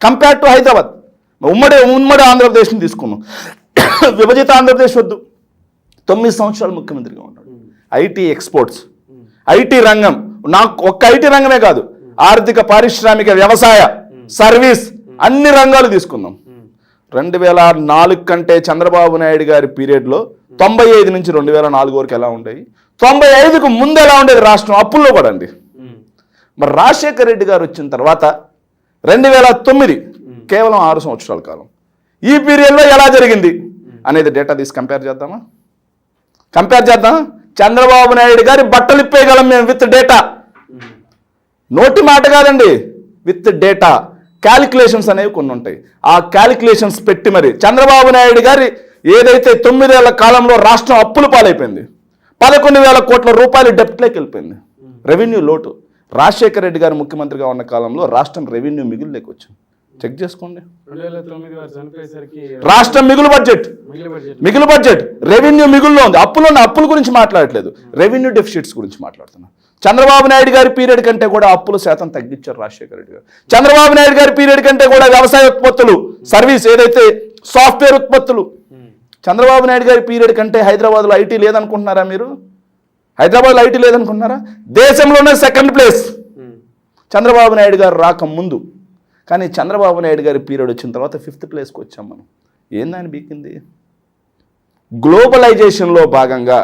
కంపేర్ టు హైదరాబాద్, ఉమ్మడి ఆంధ్రప్రదేశ్ని తీసుకున్నాం. విభజిత ఆంధ్రప్రదేశ్ వద్దు. 9 సంవత్సరాలు ముఖ్యమంత్రిగా ఉన్నాడు. ఐటీ ఎక్స్పోర్ట్స్, ఐటీ రంగం, నాకు ఒక్క ఐటీ రంగమే కాదు, ఆర్థిక, పారిశ్రామిక, వ్యవసాయ, సర్వీస్ అన్ని రంగాలు తీసుకుందాం. 2004 కంటే చంద్రబాబు నాయుడు గారి పీరియడ్లో 95 నుంచి 2004 వరకు ఎలా ఉండేవి, 95కు ముందు ఎలా ఉండేది రాష్ట్రం, అప్పుల్లో కూడా అండి. మరి రాజశేఖర రెడ్డి గారు వచ్చిన తర్వాత 2009 కేవలం 6 సంవత్సరాల కాలం, ఈ పీరియడ్లో ఎలా జరిగింది అనేది డేటా తీసి కంపేర్ చేద్దామా? చంద్రబాబు నాయుడు గారి బట్టలు ఇప్పేయగలం మేము విత్ డేటా. నోటి మాట కాదండి, విత్ డేటా. క్యాలిక్యులేషన్స్ అనేవి కొన్ని ఉంటాయి. ఆ క్యాలిక్యులేషన్స్ పెట్టి మరి చంద్రబాబు నాయుడు గారి ఏదైతే 9 ఏళ్ల కాలంలో రాష్ట్రం అప్పుల పాలైపోయింది, 11,000 కోట్ల రూపాయలు డెప్ట్లోకి వెళ్ళిపోయింది, రెవెన్యూ లోటు. రాజశేఖర రెడ్డి గారు ముఖ్యమంత్రిగా ఉన్న కాలంలో రాష్ట్రం రెవెన్యూ మిగులులోకి వచ్చింది. చెక్ చేసుకోండి. 2009 చనిపోయేసరికి రాష్ట్రం మిగులు బడ్జెట్ రెవెన్యూ మిగుల్లో ఉంది. అప్పుల గురించి మాట్లాడట్లేదు, రెవెన్యూ డెఫిసిట్స్ గురించి మాట్లాడుతున్నాం. చంద్రబాబు నాయుడు గారి పీరియడ్ కంటే కూడా అప్పుల శాతం తగ్గించారు రాజశేఖర రెడ్డి గారు. చంద్రబాబు నాయుడు గారి పీరియడ్ కంటే కూడా వ్యవసాయ ఉత్పత్తులు, సర్వీస్ ఏదైతే సాఫ్ట్వేర్ ఉత్పత్తులు, చంద్రబాబు నాయుడు గారి పీరియడ్ కంటే హైదరాబాద్లో ఐటీ లేదనుకుంటున్నారా మీరు? హైదరాబాద్లో ఐటీ లేదనుకుంటున్నారా? దేశంలోనే సెకండ్ ప్లేస్ చంద్రబాబు నాయుడు గారు రాకముందు. కానీ చంద్రబాబు నాయుడు గారి పీరియడ్ వచ్చిన తర్వాత 5th ప్లేస్కి వచ్చాం మనం. ఏందని బీకింది? గ్లోబలైజేషన్లో భాగంగా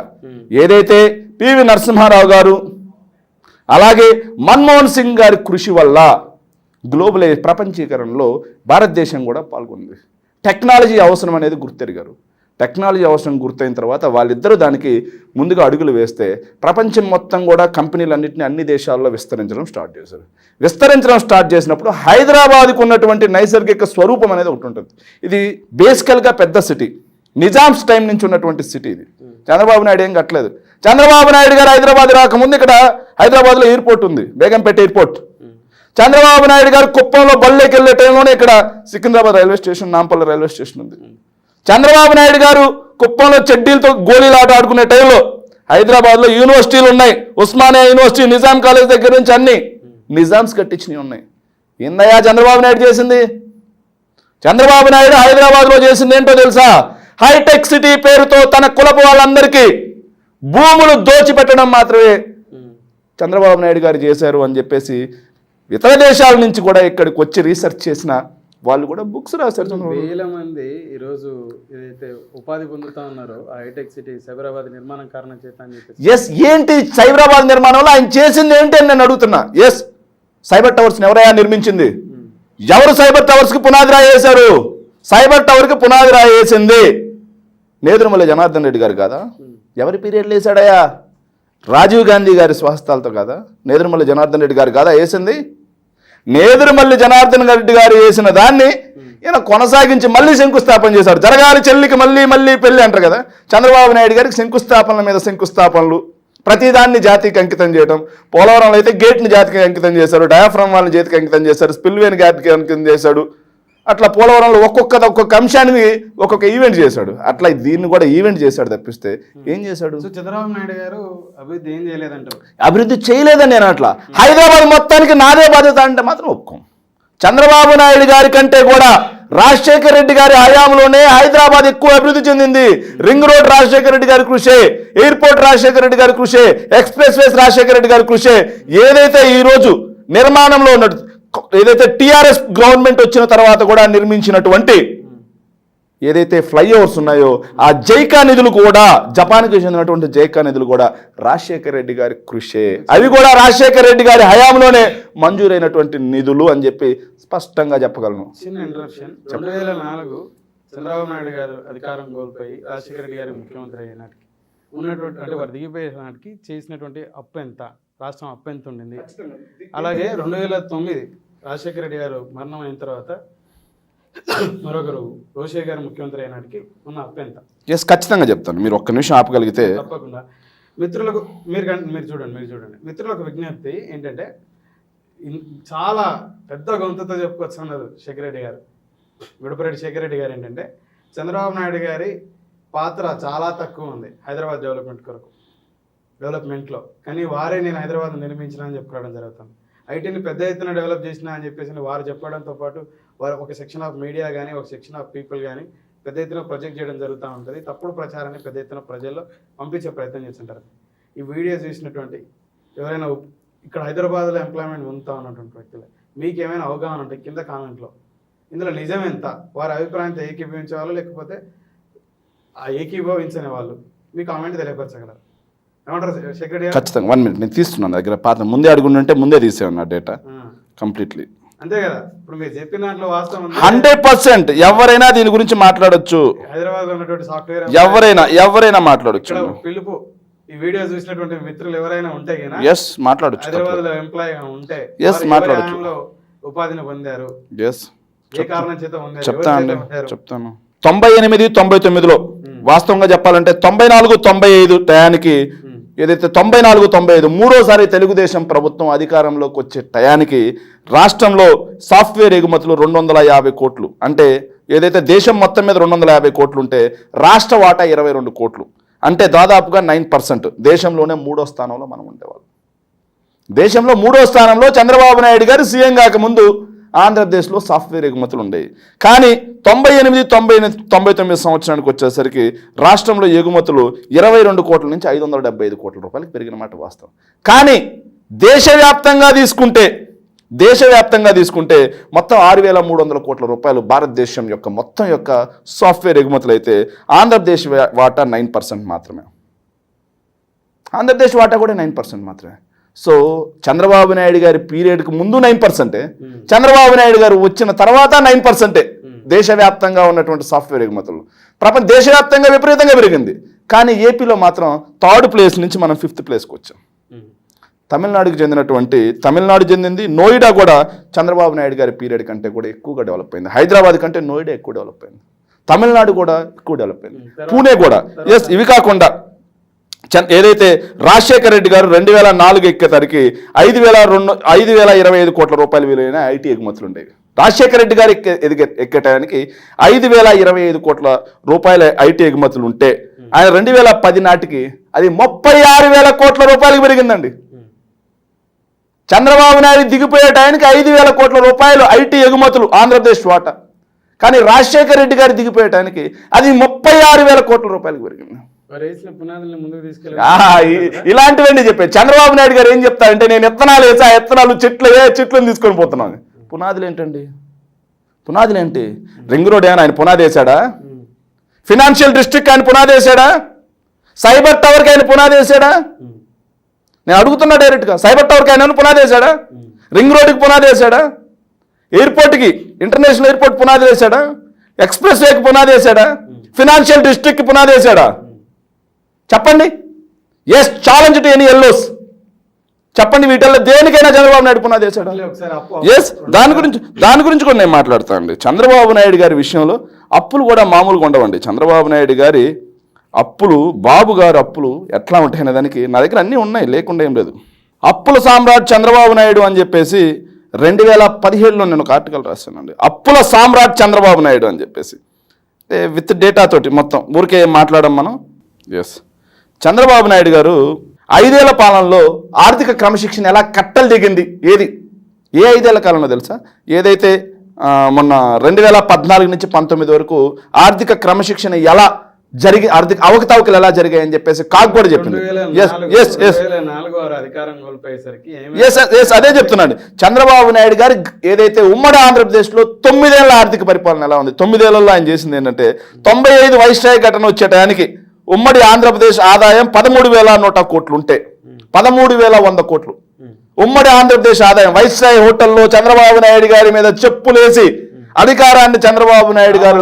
ఏదైతే పివి నరసింహారావు గారు అలాగే మన్మోహన్ సింగ్ గారి కృషి వల్ల ప్రపంచీకరణలో భారతదేశం కూడా పాల్గొంది. టెక్నాలజీ అవసరం అనేది గుర్తెరిగారు. టెక్నాలజీ అవసరం గుర్తయిన తర్వాత వాళ్ళిద్దరూ దానికి ముందుగా అడుగులు వేస్తే ప్రపంచం మొత్తం కూడా కంపెనీలన్నింటినీ అన్ని దేశాల్లో విస్తరించడం స్టార్ట్ చేశారు. విస్తరించడం స్టార్ట్ చేసినప్పుడు హైదరాబాద్కు ఉన్నటువంటి నైసర్గిక స్వరూపం అనేది ఒకటి ఉంటుంది. ఇది బేసికల్గా పెద్ద సిటీ, నిజామ్స్ టైం నుంచి ఉన్నటువంటి సిటీ ఇది. చంద్రబాబు నాయుడు ఏం కట్టలేదు. చంద్రబాబు నాయుడు గారు హైదరాబాద్ రాకముందు ఇక్కడ హైదరాబాద్లో ఎయిర్పోర్ట్ ఉంది, బేగంపేట ఎయిర్పోర్ట్. చంద్రబాబు నాయుడు గారు కుప్పంలో బళ్ళకి వెళ్ళే టైంలోనే ఇక్కడ Secunderabad railway station, Nampally railway station ఉంది. చంద్రబాబు నాయుడు గారు కుప్పంలో చెడ్డీలతో గోళీలు ఆట ఆడుకునే టైంలో హైదరాబాద్లో యూనివర్సిటీలు ఉన్నాయి. ఉస్మానియా యూనివర్సిటీ, నిజాం కాలేజ్ దగ్గర నుంచి అన్ని నిజామ్స్ కట్టించినవి ఉన్నాయి. ఏందయ్యా చంద్రబాబు నాయుడు చేసింది? చంద్రబాబు నాయుడు హైదరాబాద్లో చేసింది ఏంటో తెలుసా? హైటెక్ సిటీ పేరుతో తన కులపు వాళ్ళందరికీ భూములు దోచిపెట్టడం మాత్రమే చంద్రబాబు నాయుడు గారు చేశారు అని చెప్పేసి ఇతర దేశాల నుంచి కూడా ఇక్కడికి వచ్చి రీసెర్చ్ చేసిన వాళ్ళు కూడా బుక్స్ రాశారు. వేల మంది ఈరోజు ఏదైతే ఉపాధి పొందుతా ఉన్నారో ఆ హైటెక్ సిటీ సైబరాబాద్ నిర్మాణం కారణం చేత అని చెప్పేసి. ఎస్, ఏంటి సైబరాబాద్ నిర్మాణంలో ఆయన చేసింది ఏంటి అని నేను అడుగుతున్నా. ఎస్, సైబర్ టవర్స్ని ఎవరైనా నిర్మించింది? ఎవరు సైబర్ టవర్స్కి పునాది రాయి వేశారు? సైబర్ టవర్కి పునాది రాయి వేసింది నేదురుమల్లి జనార్దన్ రెడ్డి గారు కాదా? ఎవరి పీరియడ్లో వేశాడయా? రాజీవ్ గాంధీ గారి స్వహస్తాలతో కాదా? నేదురుమల్లి జనార్దన్ రెడ్డి గారు కాదా వేసింది? నేదురుమల్లి జనార్దన్ రెడ్డి గారు వేసిన దాన్ని ఈయన కొనసాగించి మళ్ళీ శంకుస్థాపన చేశాడు. జరగాలి చెల్లికి మళ్ళీ మళ్ళీ పెళ్ళి అంటారు కదా. చంద్రబాబు నాయుడు గారికి శంకుస్థాపనల మీద శంకుస్థాపనలు, ప్రతిదాన్ని జాతికి అంకితం చేయడం. పోలవరంలో అయితే గేట్ని జాతికి అంకితం చేశారు, డయాఫ్రమ్ వాళ్ళని జాతికి అంకితం చేశారు, స్పిల్వేని జాతికి అంకితం చేశాడు. అట్లా పోలవరంలో ఒక్కొక్క అంశానికి ఒక్కొక్క ఈవెంట్ చేశాడు. అట్లా దీన్ని కూడా ఈవెంట్ చేశాడు తప్పిస్తే ఏం చేశాడు? చంద్రబాబు నాయుడు గారు అభివృద్ధి ఏం చేయలేదంటారు. అభివృద్ధి చేయలేదని నేను అట్లా. హైదరాబాద్ మొత్తానికి నాదే బాధ్యత అంటే మాత్రం ఒప్పుకోం. చంద్రబాబు నాయుడు గారి కంటే కూడా రాజశేఖర రెడ్డి గారి హయాంలోనే హైదరాబాద్ ఎక్కువ అభివృద్ధి చెందింది. రింగ్ రోడ్ రాజశేఖర రెడ్డి గారి కృషే, ఎయిర్పోర్ట్ రాజశేఖర రెడ్డి గారి కృషే, ఎక్స్ప్రెస్ వేస్ రాజశేఖర రెడ్డి గారి కృషే. ఏదైతే ఈరోజు నిర్మాణంలో ఉన్నట్టు ఏదైతే టీఆర్ఎస్ గవర్నమెంట్ వచ్చిన తర్వాత కూడా నిర్మించినటువంటి ఏదైతే ఫ్లైఓవర్స్ ఉన్నాయో ఆ జైకా నిధులు కూడా, జపాన్కి చెందినటువంటి జైకా నిధులు కూడా రాజశేఖర రెడ్డి గారి కృషే. అవి కూడా రాజశేఖర రెడ్డి గారి హయాంలోనే మంజూరైనటువంటి నిధులు అని చెప్పి స్పష్టంగా చెప్పగలను. చిన్న ఇంటరప్షన్. 2004 చంద్రబాబు నాయుడు గారు అధికారం కోల్పోయి రాజశేఖర రెడ్డి గారు ముఖ్యమంత్రి అయిన నాటికి ఉన్నటువంటి, అంటే వారు దిగిపోయే నాటికి చేసినటువంటి అప్పు ఎంత, రాష్ట్రం అప్పు ఎంత ఉండింది? అలాగే 2009 రాజశేఖర రెడ్డి గారు మరణం అయిన తర్వాత మరొకరు రోషయ్య గారు ముఖ్యమంత్రి అయినాటికి ఉన్న అప్పు ఎంత? ఎస్, ఖచ్చితంగా చెప్తాను. మీరు ఒక్క నిమిషం ఆపగలిగితే. తప్పకుండా. మిత్రులకు మీరు చూడండి మిత్రులకు విజ్ఞప్తి ఏంటంటే, చాలా పెద్ద గొంతుతో చెప్పుకోవచ్చు అన్నారు శేఖర్ రెడ్డి గారు, విడపరెడ్డి శేఖర్ రెడ్డి గారు. ఏంటంటే చంద్రబాబు నాయుడు గారి పాత్ర చాలా తక్కువ ఉంది హైదరాబాద్ డెవలప్మెంట్లో, కానీ వారే నేను హైదరాబాద్ నిర్మించిన అని చెప్పుకోవడం జరుగుతుంది. ఐటీని పెద్ద ఎత్తున డెవలప్ చేసిన అని చెప్పేసి వారు చెప్పడంతో పాటు వారు ఒక సెక్షన్ ఆఫ్ మీడియా కానీ ఒక సెక్షన్ ఆఫ్ పీపుల్ కానీ పెద్ద ఎత్తున ప్రొజెక్ట్ చేయడం జరుగుతూ ఉంటుంది. తప్పుడు ప్రచారాన్ని పెద్ద ఎత్తున ప్రజల్లో పంపించే ప్రయత్నం చేస్తుంటారు. ఈ వీడియో చూసినటువంటి ఎవరైనా ఇక్కడ హైదరాబాద్లో ఎంప్లాయ్మెంట్ పొందుతూ ఉన్నటువంటి వ్యక్తులు మీకు ఏమైనా అవగాహన ఉంటే కింద కామెంట్లో ఇందులో నిజం ఎంత, వారి అభిప్రాయంతో ఏకీభవించే వాళ్ళు లేకపోతే ఆ ఏకీభవించని వాళ్ళు మీ కామెంట్ తెలియపరచగలరు. ఏమంటారు శేఖర్ రెడ్డి గారు? ఖచ్చితంగా 1 minute నేను తీస్తున్నాను దగ్గర. పాత ముందే అడుగుంటే ముందే తీసేవాడిన డేటా కంప్లీట్లీ. అంతే కదా, ఇప్పుడు మీరు చెప్పిన దాంట్లో వాస్తవం 100%. ఎవరైనా దీని గురించి మాట్లాడొచ్చు. హైదరాబాద్ లో ఉన్నటువంటి సాఫ్ట్వేర్ ఎవరైనా మాట్లాడొచ్చు. పిలుపు ఈ వీడియో చూసినటువంటి మిత్రులు ఎవరైనా ఉంటే ఎస్ మాట్లాడొచ్చు. హైదరాబాద్ లో ఎంప్లాయ్ ఉంటే ఎస్ మాట్లాడొచ్చు. ఉపాధిని పొందారు, ఎస్ ఏ కారణం చేత చెప్తాను. 98, 99లో వాస్తవంగా చెప్పాలంటే 94, 95 టయానికి ఏదైతే 94, 95 మూడోసారి తెలుగుదేశం ప్రభుత్వం అధికారంలోకి వచ్చే టయానికి రాష్ట్రంలో సాఫ్ట్వేర్ ఎగుమతులు 250 కోట్లు. అంటే ఏదైతే దేశం మొత్తం మీద 250 కోట్లు ఉంటే రాష్ట్ర వాటా 22 కోట్లు. అంటే దాదాపుగా 9%. దేశంలోనే 3వ స్థానంలో మనం ఉండేవాళ్ళం. దేశంలో 3వ స్థానంలో చంద్రబాబు నాయుడు గారు సీఎం కాకముందు ఆంధ్రప్రదేశ్లో సాఫ్ట్వేర్ ఎగుమతులు ఉండేవి. కానీ 98, 99 సంవత్సరానికి వచ్చేసరికి రాష్ట్రంలో ఎగుమతులు 22 కోట్ల నుంచి 575 కోట్ల రూపాయలకు పెరిగిన మాట వాస్తవం. కానీ దేశవ్యాప్తంగా తీసుకుంటే దేశవ్యాప్తంగా తీసుకుంటే మొత్తం 6,300 కోట్ల రూపాయలు భారతదేశం యొక్క మొత్తం యొక్క సాఫ్ట్వేర్ ఎగుమతులు అయితే ఆంధ్రప్రదేశ్ వాటా 9% మాత్రమే. ఆంధ్రప్రదేశ్ వాటా కూడా 9% మాత్రమే. సో చంద్రబాబు నాయుడు గారి పీరియడ్కి ముందు 9%, చంద్రబాబు నాయుడు గారు వచ్చిన తర్వాత 9% దేశవ్యాప్తంగా ఉన్నటువంటి సాఫ్ట్వేర్ ఎగుమతులు. దేశవ్యాప్తంగా విపరీతంగా పెరిగింది. కానీ ఏపీలో మాత్రం 3rd ప్లేస్ నుంచి మనం 5th ప్లేస్కి వచ్చాం. తమిళనాడు చెందింది నోయిడా కూడా చంద్రబాబు నాయుడు గారి పీరియడ్ కంటే కూడా ఎక్కువగా డెవలప్ అయింది. హైదరాబాద్ కంటే నోయిడా ఎక్కువ డెవలప్ అయింది. తమిళనాడు కూడా ఎక్కువ డెవలప్ అయింది. పూణే కూడా. ఎస్, ఇవి కాకుండా ఏదైతే రాజశేఖర రెడ్డి గారు 2004 ఎక్కేసరికి 5,025 కోట్ల రూపాయలు విలువైన ఐటీ ఎగుమతులు ఉండేవి. రాజశేఖర రెడ్డి గారు ఎక్కేటానికి 5,025 కోట్ల రూపాయల ఐటీ ఎగుమతులు ఉంటే ఆయన 2010 నాటికి అది 36,000 కోట్ల రూపాయలకు పెరిగిందండి. చంద్రబాబు నాయుడు దిగిపోయే టైంకి 5,000 కోట్ల రూపాయలు ఐటీ ఎగుమతులు ఆంధ్రప్రదేశ్ వాటా. కానీ రాజశేఖర రెడ్డి గారు దిగిపోయే టైంకి అది 36,000 కోట్ల రూపాయలకు పెరిగింది. ఇలాంటివన్నీ చెప్పారు. చంద్రబాబు నాయుడు గారు ఏం చెప్తారంటే నేను విత్తనాలు వేసి ఆ విత్తనాలు చెట్లను తీసుకొని పోతున్నాను. పునాదులు ఏంటండి? పునాదులు ఏంటి? రింగ్ రోడ్ ఏమైనా ఆయన పునాది వేశాడా? ఫినాన్షియల్ డిస్ట్రిక్ట్ ఆయన పునాది వేశాడా? సైబర్ టవర్కి ఆయన పునాది వేశాడా? నేను అడుగుతున్నా డైరెక్ట్గా. సైబర్ టవర్కి ఆయన పునాది వేశాడా? రింగ్ రోడ్కి పునాది వేశాడా? ఎయిర్పోర్ట్కి, ఇంటర్నేషనల్ ఎయిర్పోర్ట్ పునాది వేశాడా? ఎక్స్ప్రెస్ వేకి పునాది వేశాడా? ఫినాన్షియల్ డిస్ట్రిక్ట్కి పునాది వేశాడా? చెప్పండి. Yes, challenge to any yellows. చెప్పండి, వీటిల్లో దేనికైనా చంద్రబాబు నాయుడు పునాది వేశాడా? ఎస్, దాని గురించి కూడా నేను మాట్లాడతానండి. చంద్రబాబు నాయుడు గారి విషయంలో అప్పులు కూడా మామూలుగా ఉండవండి. చంద్రబాబు నాయుడు గారి అప్పులు, బాబు గారు అప్పులు ఎట్లా ఉంటాయనే దానికి నా దగ్గర అన్నీ ఉన్నాయి, లేకుండా ఏం లేదు. అప్పుల సామ్రాట్ చంద్రబాబు నాయుడు అని చెప్పేసి 2017లో నేను ఒక ఆర్టికల్ రాశానండి. అప్పుల సామ్రాట్ చంద్రబాబు నాయుడు అని చెప్పేసి, విత్ డేటా తోటి మొత్తం, ఊరికే మాట్లాడడం మనం. ఎస్, చంద్రబాబు నాయుడు గారు 5 ఏళ్ల పాలనలో ఆర్థిక క్రమశిక్షణ ఎలా కట్టలు దిగింది, ఏ 5 ఏళ్ల కాలంలో తెలుసా? ఏదైతే మొన్న 2014 నుంచి 19 వరకు ఆర్థిక క్రమశిక్షణ ఎలా జరిగి, ఆర్థిక అవకతవకలు ఎలా జరిగాయని చెప్పేసి కాకు కూడా చెప్పింది. అదే చెప్తున్నాను. చంద్రబాబు నాయుడు గారు ఏదైతే ఉమ్మడి ఆంధ్రప్రదేశ్లో 9 ఏళ్ల ఆర్థిక పరిపాలన ఎలా ఉంది, 9 ఏళ్లలో ఆయన చేసింది ఏంటంటే 95 వైస్రాయ్ ఘటన వచ్చేటానికి ఉమ్మడి ఆంధ్రప్రదేశ్ ఆదాయం 13,100 కోట్లు ఉంటే 13,100 కోట్లు ఉమ్మడి ఆంధ్రప్రదేశ్ ఆదాయం. వైస్రాయ్ హోటల్లో చంద్రబాబు నాయుడు గారి మీద చెప్పులేసి అధికారాన్ని చంద్రబాబు నాయుడు గారు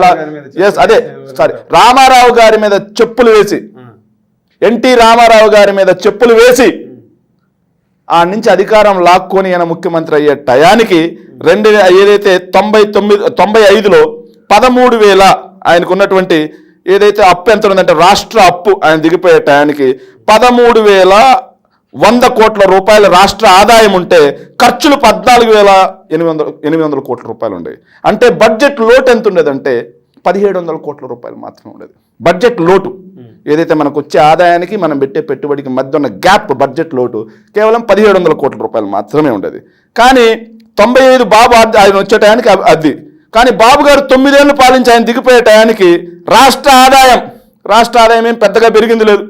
రామారావు గారి మీద చెప్పులు వేసి, ఎన్టీ రామారావు గారి మీద చెప్పులు వేసి ఆ నుంచి అధికారం లాక్కొని ఆయన ముఖ్యమంత్రి అయ్యే టయానికి ఏదైతే 95లో 13,000 ఆయనకు ఉన్నటువంటి ఏదైతే అప్పు ఎంత ఉందంటే రాష్ట్ర అప్పు ఆయన దిగిపోయే టయానికి 13,100 కోట్ల రూపాయల రాష్ట్ర ఆదాయం ఉంటే ఖర్చులు 14,800 కోట్ల రూపాయలు ఉండేవి. అంటే బడ్జెట్ లోటు ఎంత ఉండేదంటే 1,700 కోట్ల రూపాయలు మాత్రమే ఉండేది. బడ్జెట్ లోటు ఏదైతే మనకు వచ్చే ఆదాయానికి మనం పెట్టే పెట్టుబడికి మధ్య ఉన్న గ్యాప్, బడ్జెట్ లోటు కేవలం 1,700 కోట్ల రూపాయలు మాత్రమే ఉండేది. కానీ 95 బాబు ఆయన వచ్చే టయానికి అది. కానీ బాబు గారు 9 ఏళ్ళు పాలించి ఆయన దిగిపోయే టయానికి రాష్ట్ర ఆదాయం ఏం పెద్దగా పెరిగింది లేదు.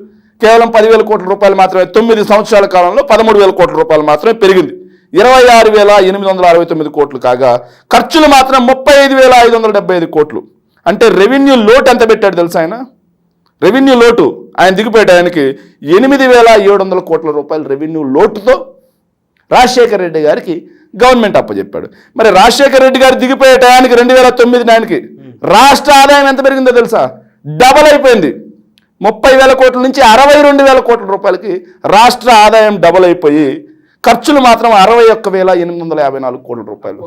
కేవలం 10,000 కోట్ల రూపాయలు మాత్రమే. 9 సంవత్సరాల కాలంలో 13,000 కోట్ల రూపాయలు మాత్రమే పెరిగింది. 26,869 కోట్లు కాగా ఖర్చులు మాత్రం 35,575 కోట్లు. అంటే రెవెన్యూ లోటు ఎంత పెట్టాడు తెలుసా ఆయన? రెవెన్యూ లోటు ఆయన దిగిపోయే టయానికి 8,700 కోట్ల రూపాయల రెవెన్యూ లోటుతో రాజశేఖర రెడ్డి గారికి గవర్నమెంట్ అప్పచెప్పాడు. మరి రాజశేఖర రెడ్డి గారు దిగిపోయే టయానికి 2009 నాటికి రాష్ట్ర ఆదాయం ఎంత పెరిగిందో తెలుసా? డబల్ అయిపోయింది. 30,000 కోట్ల నుంచి 62,000 కోట్ల రూపాయలకి రాష్ట్ర ఆదాయం డబల్ అయిపోయి ఖర్చులు మాత్రం 61,854 కోట్ల రూపాయలు.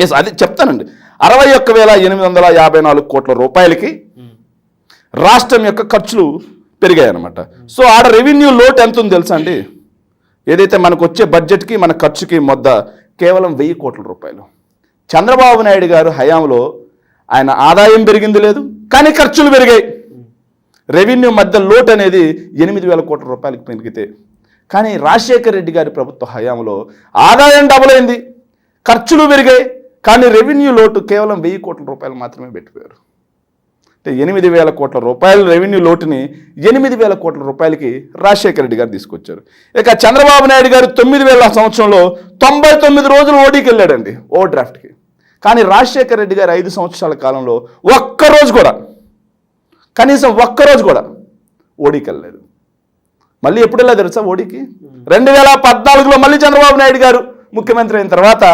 ఎస్, అది చెప్తానండి. 61,854 కోట్ల రూపాయలకి రాష్ట్రం యొక్క ఖర్చులు పెరిగాయి అనమాట. సో ఆడ రెవెన్యూ లోటు ఎంత ఉంది తెలుసా అండి? ఏదైతే మనకు వచ్చే బడ్జెట్కి మన ఖర్చుకి మొత్తం కేవలం 1,000 కోట్ల రూపాయలు. చంద్రబాబు నాయుడు గారు హయాంలో ఆయన ఆదాయం పెరిగింది లేదు, కానీ ఖర్చులు పెరిగాయి. రెవెన్యూ మధ్య లోటు అనేది 8,000 కోట్ల రూపాయలకు పెరిగితే, కానీ రాజశేఖర రెడ్డి గారి ప్రభుత్వ హయాంలో ఆదాయం డబుల్ అయింది, ఖర్చులు పెరిగాయి, కానీ రెవెన్యూ లోటు కేవలం 1,000 కోట్ల రూపాయలు మాత్రమే పెట్టిపోయారు. అంటే 8,000 కోట్ల రూపాయల రెవెన్యూ లోటుని 8,000 కోట్ల రూపాయలకి రాజశేఖర రెడ్డి గారు తీసుకొచ్చారు. ఇక చంద్రబాబు నాయుడు గారు 9,000 సంవత్సరంలో 99 రోజులు ఓడీకి వెళ్ళాడండి, ఓవర్ డ్రాఫ్ట్కి. కానీ రాజశేఖర రెడ్డి గారు 5 సంవత్సరాల కాలంలో ఒక్కరోజు కూడా, కనీసం ఒక్కరోజు కూడా ఓడీకి వెళ్ళలేదు. మళ్ళీ ఎప్పుడు వెళ్ళా తెలుసా ఓడీకి? 2014లో మళ్ళీ చంద్రబాబు నాయుడు గారు ముఖ్యమంత్రి అయిన తర్వాత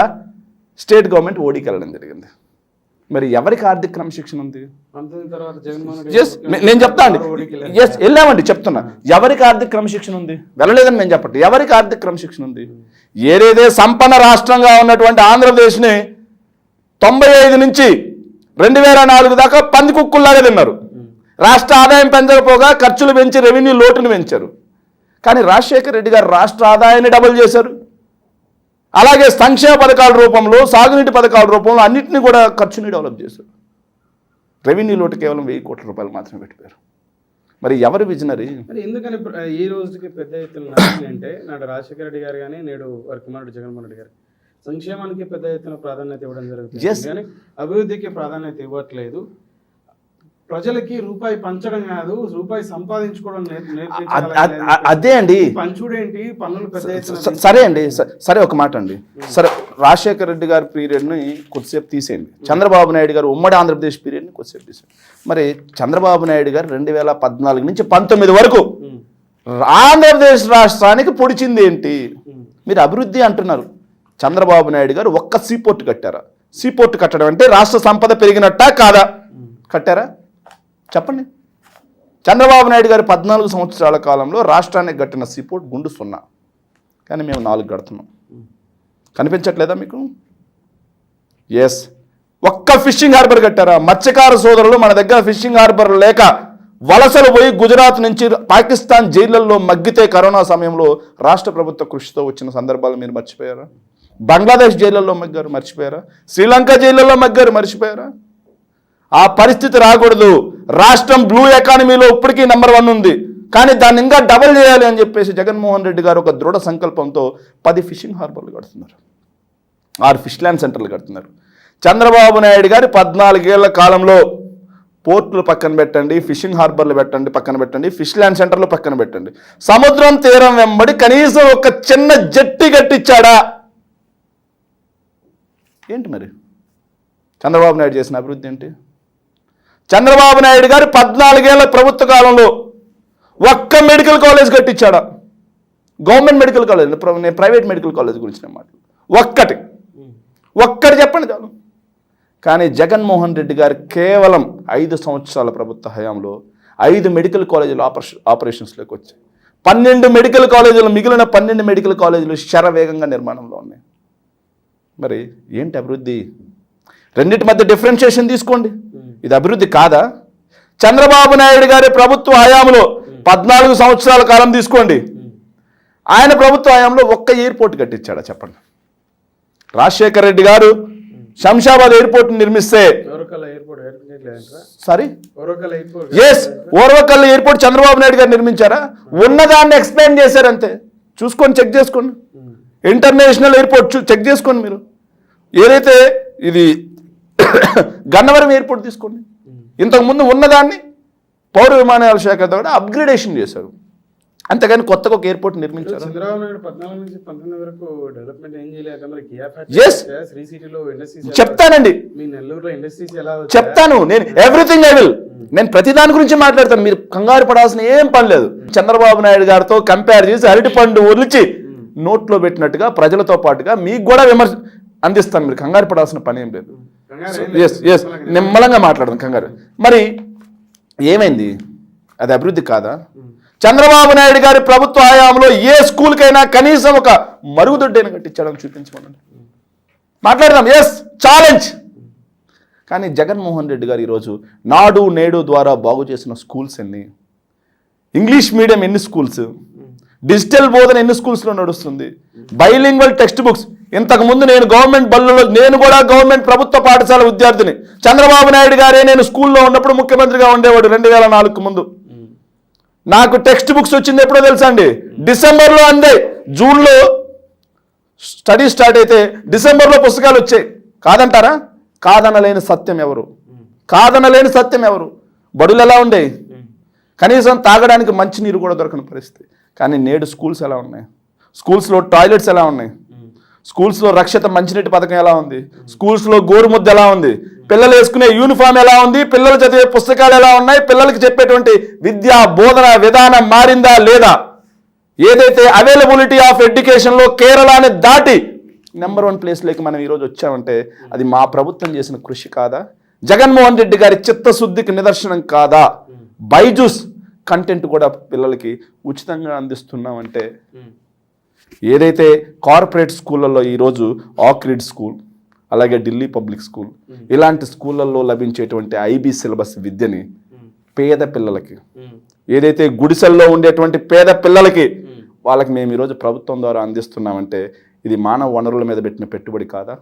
స్టేట్ గవర్నమెంట్ ఓడీకి వెళ్ళడం జరిగింది. మరి ఎవరికి ఆర్థిక క్రమశిక్షణ ఉంది? నేను చెప్తా అండి, వెళ్ళామండి, చెప్తున్నా. ఎవరికి ఆర్థిక క్రమశిక్షణ ఉంది? వెళ్ళలేదని మేము చెప్పండి. ఎవరికి ఆర్థిక క్రమశిక్షణ ఉంది? ఏదైతే సంపన్న రాష్ట్రంగా ఉన్నటువంటి ఆంధ్రప్రదేశ్ని 95 నుంచి 2004 దాకా పందికుక్కుల్లాగా తిన్నారు. రాష్ట్ర ఆదాయం పెంచకపోగా ఖర్చులు పెంచి రెవెన్యూ లోటును పెంచారు. కానీ రాజశేఖర రెడ్డి గారు రాష్ట్ర ఆదాయాన్ని డబుల్ చేశారు. అలాగే సంక్షేమ పథకాల రూపంలో, సాగునీటి పథకాల రూపంలో అన్నింటినీ కూడా ఖర్చుని డెవలప్ చేశారు. రెవెన్యూ లోటు కేవలం 1,000 కోట్ల రూపాయలు మాత్రమే పెట్టారు. మరి ఎవరు విజనరీ? మరి ఎందుకని ఈ రోజుకి పెద్ద ఎత్తున నాయకులు అంటే నాడు రాజశేఖర రెడ్డి గారు కానీ నేడు వారి కుమారుడు జగన్మోహన్ రెడ్డి గారు సంక్షేమానికి పెద్ద ఎత్తున ప్రాధాన్యత ఇవ్వడం జరుగుతుంది, కానీ అభివృద్ధికి ప్రాధాన్యత ఇవ్వట్లేదు. ప్రజలకి రూపాయి పంచడం కాదు, రూపాయి సంపాదించుకోవడం అదే అండి. పంచుడేంటి, పన్నులు పెద్ద ఎత్తున. సరే అండి, సరే ఒక మాట అండి. సరే, రాజశేఖర రెడ్డి గారి పీరియడ్ని కొద్దిసేపు తీసేయండి, చంద్రబాబు నాయుడు గారు ఉమ్మడి ఆంధ్రప్రదేశ్ పీరియడ్ని కొద్దిసేపు తీసేయండి. మరి చంద్రబాబు నాయుడు గారు 2014 నుంచి 19 వరకు ఆంధ్రప్రదేశ్ రాష్ట్రానికి పొడిచింది ఏంటి? మీరు అభివృద్ధి అంటున్నారు. చంద్రబాబు నాయుడు గారు ఒక్క సీపోర్ట్ కట్టారా? సీపోర్ట్ కట్టడం అంటే రాష్ట్ర సంపద పెరిగినట్టా కాదా? కట్టారా? చెప్పండి. చంద్రబాబు నాయుడు గారు 14 సంవత్సరాల కాలంలో రాష్ట్రానికి కట్టిన సీపోర్ట్ గుండు 0. కానీ మేము 4 కడుతున్నాం. కనిపించట్లేదా మీకు? ఎస్. ఒక్క ఫిషింగ్ హార్బర్ కట్టారా? మత్స్యకార సోదరులు మన దగ్గర ఫిషింగ్ హార్బర్ లేక వలసలు పోయి గుజరాత్ నుంచి పాకిస్తాన్ జైళ్లలో మగ్గితే కరోనా సమయంలో రాష్ట్ర ప్రభుత్వ కృషితో వచ్చిన సందర్భాలు మీరు మర్చిపోయారా? బంగ్లాదేశ్ జైళ్లలో మగ్గారు, మర్చిపోయారా? శ్రీలంక జైళ్లలో మగ్గారు, మర్చిపోయారా? ఆ పరిస్థితి రాకూడదు. రాష్ట్రం బ్లూ ఎకానమీలో ఇప్పటికీ నెంబర్ 1 ఉంది, కానీ దాన్ని ఇంకా డబల్ చేయాలి అని చెప్పేసి జగన్మోహన్ రెడ్డి గారు ఒక దృఢ సంకల్పంతో 10 ఫిషింగ్ హార్బర్లు కడుతున్నారు, 6 ఫిష్ ల్యాండ్ సెంటర్లు కడుతున్నారు. చంద్రబాబు నాయుడు గారి 14 ఏళ్ల కాలంలో పోర్టులు పక్కన పెట్టండి, ఫిషింగ్ హార్బర్లు పెట్టండి, పక్కన పెట్టండి, ఫిష్ ల్యాండ్ సెంటర్లు పక్కన పెట్టండి, సముద్రం తీరం వెంబడి కనీసం ఒక చిన్న జట్టి కట్టించాడా? ఏంటి మరి చంద్రబాబు నాయుడు చేసిన అభివృద్ధి ఏంటి? చంద్రబాబు నాయుడు గారు 14 ఏళ్ల ప్రభుత్వ కాలంలో ఒక్క మెడికల్ కాలేజ్ కట్టించాడా? గవర్నమెంట్ మెడికల్ కాలేజ్, నేను ప్రైవేట్ మెడికల్ కాలేజ్ గురించి నేను మాట్లాడు. ఒక్కటి చెప్పండి చాలు. కానీ జగన్మోహన్ రెడ్డి గారు కేవలం 5 సంవత్సరాల ప్రభుత్వ హయాంలో 5 మెడికల్ కాలేజీలు ఆపరేషన్స్లోకి వచ్చాయి. 12 మెడికల్ కాలేజీలు, మిగిలిన 12 మెడికల్ కాలేజీలు శరవేగంగా నిర్మాణంలో ఉన్నాయి. మరి ఏంటి అభివృద్ధి? రెండింటి మధ్య డిఫరెన్షియేషన్ తీసుకోండి. ఇది అభివృద్ధి కాదా? చంద్రబాబు నాయుడు గారి ప్రభుత్వ హయాంలో 14 సంవత్సరాల కాలం తీసుకోండి, ఆయన ప్రభుత్వ హయాంలో ఒక్క ఎయిర్పోర్ట్ కట్టించాడా చెప్పండి? రాజశేఖర రెడ్డి గారు శంషాబాద్ ఎయిర్పోర్ట్ నిర్మిస్తే, సారీ ఓర్వకల్ ఎయిర్పోర్ట్ చంద్రబాబు నాయుడు గారు నిర్మించారా? ఉన్నదాన్ని ఎక్స్ప్లెయిన్ చేశారంతే. చూసుకొని చెక్ చేసుకోండి. ఇంటర్నేషనల్ ఎయిర్పోర్ట్ చెక్ చేసుకోండి మీరు. ఏదైతే ఇది గన్నవరం ఎయిర్పోర్ట్ తీసుకోండి, ఇంతకుముందు ఉన్నదాన్ని పౌర విమానయాల శాఖ ద్వారా అప్గ్రేడేషన్ చేశారు, అంతేగాని కొత్తగా ఒక ఎయిర్పోర్ట్ నిర్మించారు. చంద్రబాబు నాయుడు 14 నుంచి 19 వరకు డెవలప్మెంట్ ఏం చేయలేదు. మరి శ్రీ సిటీలో ఇండస్ట్రీస్ చెప్తానండి, మీ నెల్లూరులో ఇండస్ట్రీస్ ఎలా చెప్తాను. నేను ఎవ్రీథింగ్ ఐ విల్, నేను ప్రతి దాని గురించి మాట్లాడతాను. మీరు కంగారు పడాల్సిన ఏం పని లేదు. చంద్రబాబు నాయుడు గారితో కంపేర్ చేసి అరటిపండు ఒలిచి నోట్లో పెట్టినట్టుగా ప్రజలతో పాటుగా మీకు కూడా విమర్శ అందిస్తాను. మీరు కంగారు పడాల్సిన పని ఏం లేదు. ఎస్, నిమ్మలంగా మాట్లాడదాం. కంగారు మరి ఏమైంది? అది అభివృద్ధి కాదా? చంద్రబాబు నాయుడు గారి ప్రభుత్వ హయాంలో ఏ స్కూల్కైనా కనీసం ఒక మరుగుదొడ్డైనా కట్టించాడని చూపించమనండి, మాట్లాడదాం. Yes, challenge. కానీ జగన్మోహన్ రెడ్డి గారు ఈరోజు నాడు నేడు ద్వారా బాగు చేసిన స్కూల్స్ ఎన్ని? ఇంగ్లీష్ మీడియం ఎన్ని స్కూల్స్? డిజిటల్ బోధన ఎన్ని స్కూల్స్లో నడుస్తుంది? Bilingual text books. ఇంతకుముందు నేను గవర్నమెంట్ బళ్ళలో, నేను కూడా గవర్నమెంట్ ప్రభుత్వ పాఠశాల విద్యార్థిని. చంద్రబాబు నాయుడు గారే నేను స్కూల్లో ఉన్నప్పుడు ముఖ్యమంత్రిగా ఉండేవాడు 2004 ముందు. నాకు టెక్స్ట్ బుక్స్ వచ్చింది ఎప్పుడో తెలుసా అండి? డిసెంబర్లో అందాయి. జూన్లో స్టడీ స్టార్ట్ అయితే డిసెంబర్లో పుస్తకాలు వచ్చాయి. కాదంటారా? కాదనలేని సత్యం ఎవరు? కాదనలేని సత్యం ఎవరు? బడులు ఎలా ఉండేవి? కనీసం తాగడానికి మంచినీరు కూడా దొరకని పరిస్థితి. కానీ నేడు స్కూల్స్ ఎలా ఉన్నాయి? స్కూల్స్లో టాయిలెట్స్ ఎలా ఉన్నాయి? స్కూల్స్లో రక్షిత మంచినీటి పథకం ఎలా ఉంది? స్కూల్స్లో గోరుముద్ద ఎలా ఉంది? పిల్లలు వేసుకునే యూనిఫామ్ ఎలా ఉంది? పిల్లలు చదివే పుస్తకాలు ఎలా ఉన్నాయి? పిల్లలకి చెప్పేటువంటి విద్యా బోధన విధానం మారిందా లేదా? ఏదైతే అవైలబిలిటీ ఆఫ్ ఎడ్యుకేషన్లో కేరళని దాటి నెంబర్ 1 ప్లేస్లోకి మనం ఈరోజు వచ్చామంటే అది మా ప్రభుత్వం చేసిన కృషి కాదా? జగన్మోహన్ రెడ్డి గారి చిత్తశుద్ధికి నిదర్శనం కాదా? బైజూస్ కంటెంట్ కూడా పిల్లలకి ఉచితంగా అందిస్తున్నామంటే, ఏదైతే కార్పొరేట్ స్కూళ్ళల్లో ఈరోజు ఆక్రిడ్ స్కూల్, అలాగే ఢిల్లీ పబ్లిక్ స్కూల్, ఇలాంటి స్కూళ్ళల్లో లభించేటువంటి ఐబీ సిలబస్ విద్యని పేద పిల్లలకి, ఏదైతే గుడిసెల్లో ఉండేటువంటి పేద పిల్లలకి వాళ్ళకి మేము ఈరోజు ప్రభుత్వం ద్వారా అందిస్తున్నామంటే ఇది మానవ వనరుల మీద పెట్టిన పెట్టుబడి కాదా?